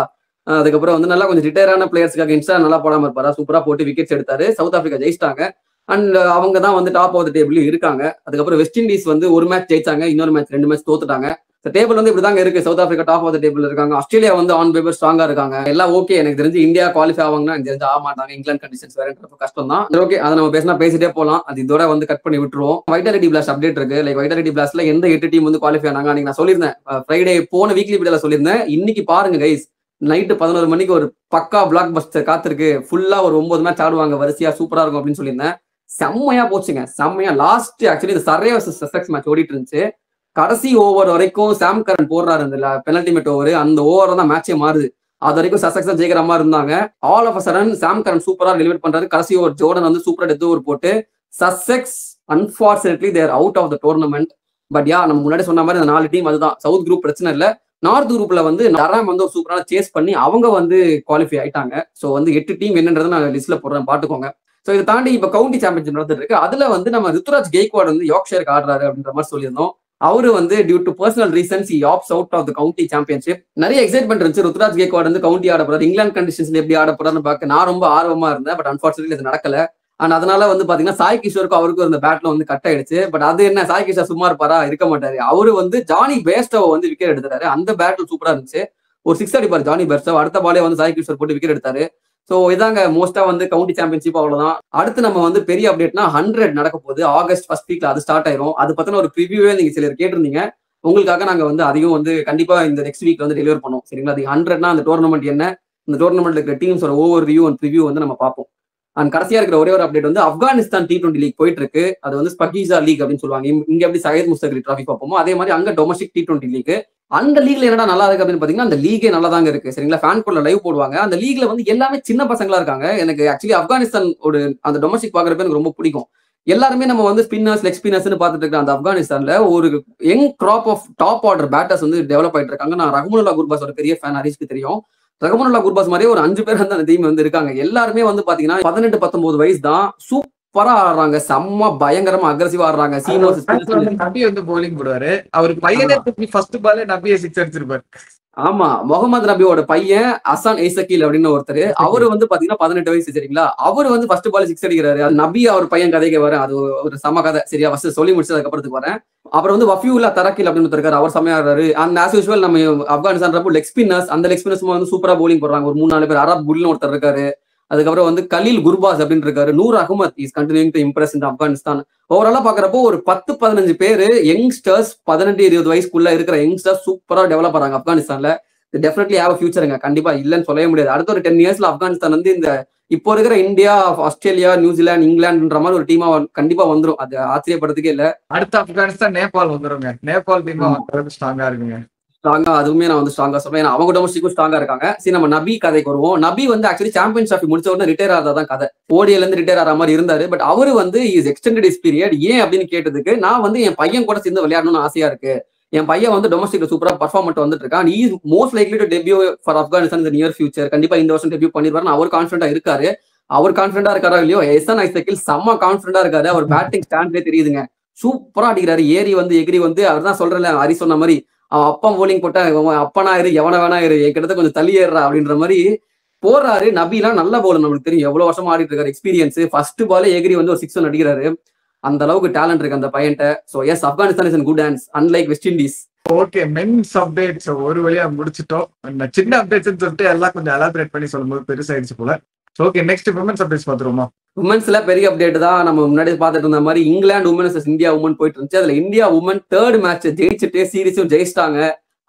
Speaker 2: அதுக்கப்புறம் வந்து நல்லா கொஞ்சம் ரிட்டையரான பிளேயர்ஸ்க்கு அகேன்ஸ்டா நல்லா போடாம இருப்பாரா, சூப்பரா போட்டு விக்கெட்ஸ் எடுத்தாரு. சவுத் ஆப்பிரிக்கா ஜெயிச்சிட்டாங்க. அண்ட் அவங்க தான் வந்து டாப் ஆஃப் த டேபிள் இருக்காங்க. அதுக்கப்புறம் வெஸ்ட் இண்டீஸ் வந்து ஒரு மேட்ச் ஜெயிச்சாங்க, இன்னொரு மேட்ச் 2 மேட்ச் தோத்துட்டாங்க. டேபிள் வந்து இப்படிதாங்க இருக்கு. South Africa top of the table இருக்காங்க. ஆஸ்திரேலியா வந்து ஆன் பேப்பர் ஸ்ட்ராங்கா இருக்காங்க. எல்லாம் ஓகே. எனக்கு தெரிஞ்சு இந்தியா குவாலிஃபை ஆவாங்கன்னா எனக்கு தெரிஞ்சு ஆக மாட்டாங்க. இங்கிலாந்து கண்டிஷன்ஸ் வேறன்றப்ப கஷ்டம் தான். ஓகே, அதை நம்ம பேசிட்டே போலாம். அது இதோட வந்து கட் பண்ணி விட்டுருவோம். வைட்டாலிட்டி பிளாஸ்ட் அப்டேட் இருக்கு. லைக் வைட்டாலிட்டி பிளாஸ்ட்ல எந்த 8 டீம் வந்து குவாலிஃபை ஆனாங்க அன்னைக்கு நான் சொல்லியிருந்தேன். ஃப்ரைடே போன வீக்லி வீடியோல சொல்லியிருந்தேன். இன்னைக்கு பாருங்க கைஸ், நைட்டு 11 மணிக்கு ஒரு பக்கா பிளாக் பஸ்டர் காத்திருக்கு. ஃபுல்லா ஒரு 9 மேட்ச் ஆடுவாங்க வரிசையா, சூப்பரா இருக்கும் அப்படின்னு சொல்லியிருந்தேன். செம்மையா போச்சுங்க, செம்மையா. லாஸ்ட் ஆக்சுவலி இந்த சர்ரே வர்சஸ் சசெக்ஸ் மேட்ச் ஓடிட்டு இருந்துச்சு. கடைசி ஓவர் வரைக்கும் சாம் கரன் போடுறாரு அந்த பெனல்டி மேட் ஓவர். அந்த ஓவர் தான் மேட்சே மாறுது. அது வரைக்கும் சசெக்ஸ் தான் ஜெயிக்கிற மாதிரி இருந்தாங்க. All of a sudden Sam Curran சூப்பரா டெலிவர் பண்றாரு. கடைசி ஓவர் ஜோர்டன் வந்து சூப்பரா டெத் ஓவர் போட்டு Sussex unfortunately there out of the tournament. But yeah, நம்ம முன்னாடி சொன்ன மாதிரி இந்த 4 டீம் அதுதான். சவுத் குரூப் பிரச்சனை இல்லை. நார்த் குரூப்ல வந்து நராம் வந்து ஒரு சூப்பரான சேஸ் பண்ணி அவங்க வந்து குவாலிஃபை ஆயிட்டாங்க. ஸோ வந்து 8 டீம் என்னன்றதை நான் லிஸ்ட்ல போடுறேன், பாத்துக்கோங்க. ஸோ இதை தாண்டி இப்ப கவுண்டி சாம்பியன்ஷிப் நடந்துட்டு இருக்கு. அதுல வந்து நம்ம ருத்துராஜ் கெய்க்வாட் வந்து யார்க்ஷயருக்கு ஆடுறாரு அப்படின்ற மாதிரி சொல்லியிருந்தோம். அவரு வந்து due to personal reasons he opts out of the county championship. நிறைய எக்ஸைட்மெண்ட் இருந்துச்சு. ருத்துராஜ் கெய்க்வாட் வந்து கவுண்டி ஆட போறாரு, இங்கிலாந்து கண்டிஷன்ஸ்ல எப்படி ஆட போறாருன்னு பார்க்க நான் ரொம்ப ஆர்வமா இருந்தேன். பட் அன்பார்ச்சுனேட்லி இது நடக்கல. அண்ட் அதனால வந்து பாத்தீங்கன்னா சாய் கிஷோருக்கும் அவருக்கும் இருந்த பேட்ல வந்து கட் ஆயிடுச்சு. பட் அது என்ன, சாய் கிஷோர் சும்மா இருப்பாரா, இருக்க மாட்டாரு. அவரு வந்து ஜானி பேஸ்டோ வந்து விக்கெட் எடுத்தாரு. அந்த பேட்டில் சூப்பரா இருந்துச்சு. ஒரு 6 அடிப்பாரு ஜானி பேஸ்டோ. அடுத்த பாலே வந்து சாய் கிஷோர் போட்டு விக்கெட் எடுத்தாரு. ஸோ இதாங்க மோஸ்டா வந்து கவுண்டி சாம்பியன்ஷிப் அவ்வளவுதான். அடுத்து நம்ம வந்து பெரிய அப்டேட்னா 100 நடக்க போகுது. ஆகஸ்ட் ஃபர்ஸ்ட் வீக்ல அது ஸ்டார்ட் ஆயிரும். அது பத்தின ஒரு ப்ரிவியூவே நீங்க சிலர் கேட்டிருந்தீங்க. உங்களுக்காக நாங்க வந்து அதிகம் வந்து கண்டிப்பா இந்த நெக்ஸ்ட் வீக் வந்து டெலிவர் பண்ணுவோம் சரிங்களா. அது 100னா அந்த டோர்னமெண்ட் என்ன, இந்த டோர்னமெண்ட்ல இருக்கிற டீம்ஸோட ஓவர் வியூ அண்ட் ப்ரிவியூ வந்து நம்ம பார்ப்போம். அண்ட் கடைசியா இருக்கிற ஒரே ஒரு அப்டேட் வந்து ஆப்கானிஸ்தான் T20 லீக் போயிட்டு இருக்கு. அது வந்து ஸ்பகீசா லீக் அப்படின்னு சொல்லுவாங்க. இங்க எப்படி சையத் முஸ்தக் அலி டிராஃபி பார்ப்போமோ அதே மாதிரி அங்க டொமஸ்டிக் T20 லீக். அந்த லீக்ல என்னடா நல்லா இருக்கு அப்படின்னு பாத்தீங்கன்னா, அந்த லீகே நல்லா தாங்க இருக்கு சரிங்களா. ஃபேன் கோட்ல லைவ் போடுவாங்க. அந்த லீக்ல வந்து எல்லாமே சின்ன பசங்களா இருக்காங்க. எனக்கு ஆக்சுவலி ஆப்கானிஸ்தான் ஒரு அந்த டொமஸ்டிக் பாக்குறப்ப எனக்கு ரொம்ப பிடிக்கும். எல்லாருமே நம்ம வந்து ஸ்பின்னர்ஸ் லெக் ஸ்பின்னர்ஸ்னு பார்த்துட்டு இருக்க அந்த ஆப்கானிஸ்தான்ல ஒரு young crop of top order batters வந்து டெவலப் ஆயிட்டு இருக்காங்க. நான் ரஹ்மானுல்லா குர்பாஸோட பெரிய ஃபேன், ஹரிஷ்க்கு தெரியும். ரஹ்மானுல்லா குர்பாஸ் மாதிரியே ஒரு 5 பேர் வந்து அந்த டீம் வந்து இருக்காங்க. எல்லாருமே வந்து பாத்தீங்கன்னா 18-19 வயசு தான். சூப்பரா ஆடுறாங்க, செம்ம பயங்கரமா அக்ரெசிவா ஆடுறாங்க.
Speaker 1: நபி வந்து போலிங் போடுவாரு. அவருக்கு பையனே ஃபர்ஸ்ட் பாலே நபியை 6 அடிச்சிருப்பாரு.
Speaker 2: ஆமா, முகமது நபியோட பையன் அசான் ஏசக்கீல் அப்படின்னு ஒருத்தர். அவரு வந்து பாத்தீங்கன்னா 18 வயசு சரிங்களா. அவரு வந்து ஃபர்ஸ்ட் பால் 6 அடிக்கிறாரு. அது நபி அவர் பையன் கதைக்கு வரேன், அது ஒரு சம கதை சரியா. ஃபர்ஸ்ட் சொல்லி முடிச்சது அதுக்கப்புறத்துக்கு வரேன். அப்புறம் வந்து வஃபியுல்லா தரக்கில் அப்படின்னு இருக்காரு, அவர் செமையாடுறாரு. அண்ட் ஆஸ் யூஸ்வல் நம்ம ஆப்கானிஸ்தான் லெக் ஸ்பின்னர்ஸ், அந்த லெக் ஸ்பின்னர்ஸ் வந்து சூப்பரா போலிங் போடுறாங்க. ஒரு 3-4 பேர். அரப் புல்னு ஒருத்தர் இருக்காரு. அதுக்கப்புறம் வந்து கலீல் குர்பாஸ் அப்படின்னு இருக்காரு. Noor Ahmad is continuing to impress in Afghanistan. ஓவராலா பாக்குறப்போ ஒரு 10-15 பேர் யங்ஸ்டர்ஸ், 18-20 வயசுக்குள்ள இருக்கிற யங்ஸ்டர்ஸ் சூப்பரா டெவலப் ஆறாங்க ஆப்கானிஸ்தான்ல. டெஃபினெட்லி ஹேவ் ஃபியூச்சருங்க, கண்டிப்பா இல்லைன்னு சொல்லவே முடியாது. அடுத்த ஒரு 10 இயர்ஸ்ல ஆப்கானிஸ்தான் வந்து இந்த இப்போ இருக்கிற இந்தியா, ஆஸ்திரேலியா, நியூசிலாந்து, இங்கிலாந்துன்ற மாதிரி ஒரு டீமா கண்டிப்பா வந்துடும். அது ஆச்சரியப்படுறதுக்கே இல்ல.
Speaker 1: அடுத்த ஆப்கானிஸ்தான் நேபாள் வந்துருங்க. நேபாள் டீமா ஸ்ட்ராங்கா இருக்குங்க.
Speaker 2: ஸ்ட்ராங்கா, அதுவுமே நான் வந்து ஸ்ட்ராங்கா சொல்றேன். ஏன்னா அவங்க டொமஸ்டிக்கும் ஸ்ட்ராங்கா இருக்காங்க. சரி, நம்ம நபி கதைக்கு வருவோம். நபி வந்து ஆக்சுவலி சாம்பியன்ஸ் டிராஃபி முடிச்ச உடனே ரிட்டையர் ஆறதான் கதை. ஓடிஎல் இருந்து ரிட்டையர் ஆற மாதிரி இருந்தாரு. பட் அவரு வந்து இஸ் எக்ஸ்டெண்டட் இஸ் பீரியட். ஏன் அப்படின்னு கேட்டதுக்கு, நான் வந்து என் பையன் கூட சேர்ந்து விளையாடணும்னு ஆசையா இருக்கு. என் பையன் வந்து டொமஸ்டிக்ல சூப்பரா பர்ஃபார்ம் பண்ணிட்டு வந்துட்டு இருக்கான். he is most likely to debut for Afghanistan in the near future. கண்டிப்பா இந்த வருஷம் டெபியூ பண்ணிடுவாரு. அவர் கான்ஃபிடண்டா இருக்காரு. அவர் கான்ஃபிடண்டா இருக்காரா இல்லையோ, எஸ்என் ஐசக்கில் செம்ம கான்ஃபிடண்டா இருக்காரு. அவர் பேட்டிங் ஸ்டாண்ட்லேயே தெரியுதுங்க. சூப்பரா அடிக்கிறாரு. ஏறி வந்து எகிரி வந்து அவர் தான் சொல்றேன், ஹரி சொன்ன மாதிரி அவன் அப்பா போலிங் போட்டா அப்பனா இரு எவன வேணா இரு என்கிட்ட கொஞ்சம் தள்ளி ஏறுறா அப்படின்ற மாதிரி போறாரு. நபிலாம் நல்ல பவுலர், நம்மளுக்கு தெரியும் எவ்வளவு வருஷம் ஆடிட்டு இருக்காரு, எக்ஸ்பீரியன்ஸ். ஃபர்ஸ்ட் பாலே எகிரி வந்து ஒரு 6 ரன் அடிக்கிறாரு. அந்த அளவுக்கு டேலண்ட் இருக்கு அந்த பையன்ட்ட. So yes, Afghanistan is in good hands unlike West Indies.
Speaker 1: Okay, men's updates ஒரு வழியா முடிச்சிட்டோம். சின்ன அப்டேட்ஸ் சொல்லிட்டு எல்லாம் கொஞ்சம் எலாபரேட் பண்ணி சொல்லும்போது பெருசாயிடுச்சு போல. ஓகே, நெக்ஸ்ட் விமென்ஸ் அப்டேட்ஸ் பாத்துருவோமா?
Speaker 2: உமன்ஸ்ல பெரிய அப்டேட் தான். நம்ம முன்னாடி பார்த்துட்டு இருந்த மாதிரி England women vs India women போயிட்டு இருந்துச்சு. அதுல இந்தியா உமன் 3rd மேட்ச் ஜெயிச்சுட்டு சீரிஸும் ஜெயிச்சிட்டாங்க.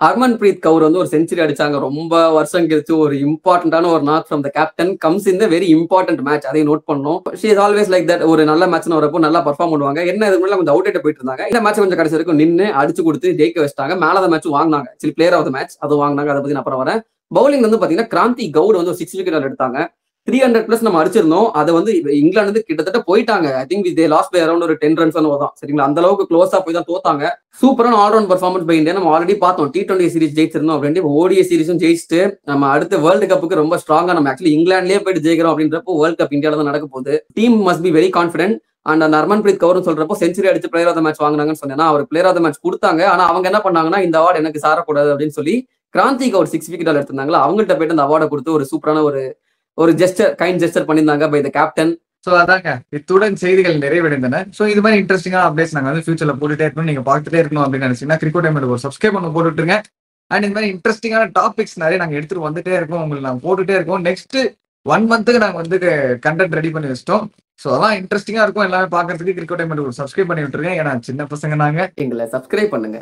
Speaker 2: ஹர்மன்பிரீத் கவுர் வந்து ஒரு செஞ்சுரி அடிச்சாங்க. ரொம்ப வருஷம் கழிச்சு ஒரு இம்பார்ட்டன்டான ஒரு knock from the captain comes in the very important match. அதையும் நோட் பண்ணோம். She is always like that. ஒரு நல்ல மேட்ச்னு வரப்போ நல்லா பர்ஃபார்ம் பண்ணுவாங்க. என்ன இதுக்கு முன்னாடி கொஞ்சம் அவுட் போயிட்டு இருந்தாங்க. இந்த மேட்ச் கொஞ்சம் கடைசி வரைக்கும் நின்று அடிச்சு கொடுத்து ஜெயிக்க வச்சிட்டாங்க. மேல அந்த மேட்ச் வாங்கினாங்க. சரி, பிளேயர் ஆஃப் த மேட்ச் அது வாங்கினாங்க. அதை பத்தி நான் அப்புறம் வரேன். பவுலிங் வந்து பாத்தீங்கன்னா கிராந்தி கவுட் வந்து ஒரு 6 விக்கெட் எடுத்தாங்க. 300+ நம்ம அடிச்சிருந்தோம். அதை வந்து இங்கிலாந்து வந்து கிட்டத்தட்ட போயிட்டாங்க. I think they lost by around ஒரு 10 runs தான். சரிங்களா, அந்த அளவுக்கு க்ளோஸா போய் தான் தோத்தாங்க. சூப்பரான ஆல்ரவுண்ட் பர்ஃபார்மன்ஸ் பை இந்தியா. நம்ம ஆல்ரெடி பார்த்தோம் T20 சீரிஸ் ஜெயிச்சிருந்தோம் அப்படின்னு. ஓடிஐ சீரிஸும் ஜெயிச்சுட்டு நம்ம அடுத்த வேர்ல்டு கப்புக்கு ரொம்ப ஸ்ட்ராங்கா நம்ம ஆக்சுவலி இங்கிலாந்துலயே போயிட்டு ஜெயிக்கிறோம் அப்படின்றப்போ வேர்ல்டு கப் இந்தியாவில தான் நடக்க போகுது. Team must be very confident. And அந்த ஹர்மன்பிரீத் கவுர் சொல்றப்போ செஞ்சுரி அடிச்சு பிளேயர் ஆஃப் த மேட்ச் வாங்கினாங்கன்னு சொன்னேன்னா, அவர் பிளேயர் ஆஃப் த மேட்ச் கொடுத்தாங்க. ஆனா அவங்க என்ன பண்ணாங்கன்னா, இந்த அவார்டு எனக்கு சாரக்கூடாது அப்படின்னு சொல்லி கிராந்தி கவுர் 6 விக்கெட் எடுத்திருந்தாங்களா, அவங்கள்ட்ட போயிட்டு அந்த அவார்டை கொடுத்து ஒரு சூப்பரான ஒரு கைண்ட் ஜெஸ்டர் பண்ணியிருந்தாங்க பை த கேப்டன்.
Speaker 1: சோ அதாங்க, இத்துடன் செய்திகள் நிறைவடைந்தன. சோ இது மாதிரி இன்ட்ரெஸ்டிங்கான அப்டேட்ஸ் நாங்க வந்து ஃபியூச்சர்ல போட்டுட்டே இருக்கணும். நீங்க பார்த்துட்டே இருக்கணும் அப்படின்னு நினைச்சீங்கன்னா கிரிக்கெட் டைம் ஒரு சப்ஸ்கிரைப் பண்ண போட்டுருங்க. அண்ட் இந்த மாதிரி இன்ட்ரெஸ்டிங்கான டாபிக்ஸ் நிறைய நாங்க எடுத்துட்டு வந்துட்டே இருக்கோம், உங்களுக்கு நாங்க போட்டுட்டே இருக்கோம். நெக்ஸ்ட் 1 மந்த்துக்கு நாங்க வந்து கண்டென்ட் ரெடி பண்ணி வச்சிட்டோம். சோ அதெல்லாம் இன்ட்ரெஸ்டிங்கா இருக்கும் எல்லாமே பாக்குறதுக்கு. கிரிக்கெட் டைம் ஒரு சப்ஸ்கிரைப் பண்ணி விட்டுருங்க. ஏன்னா சின்ன பசங்க நாங்க.
Speaker 2: எங்களை சப்ஸ்கிரைப் பண்ணுங்க.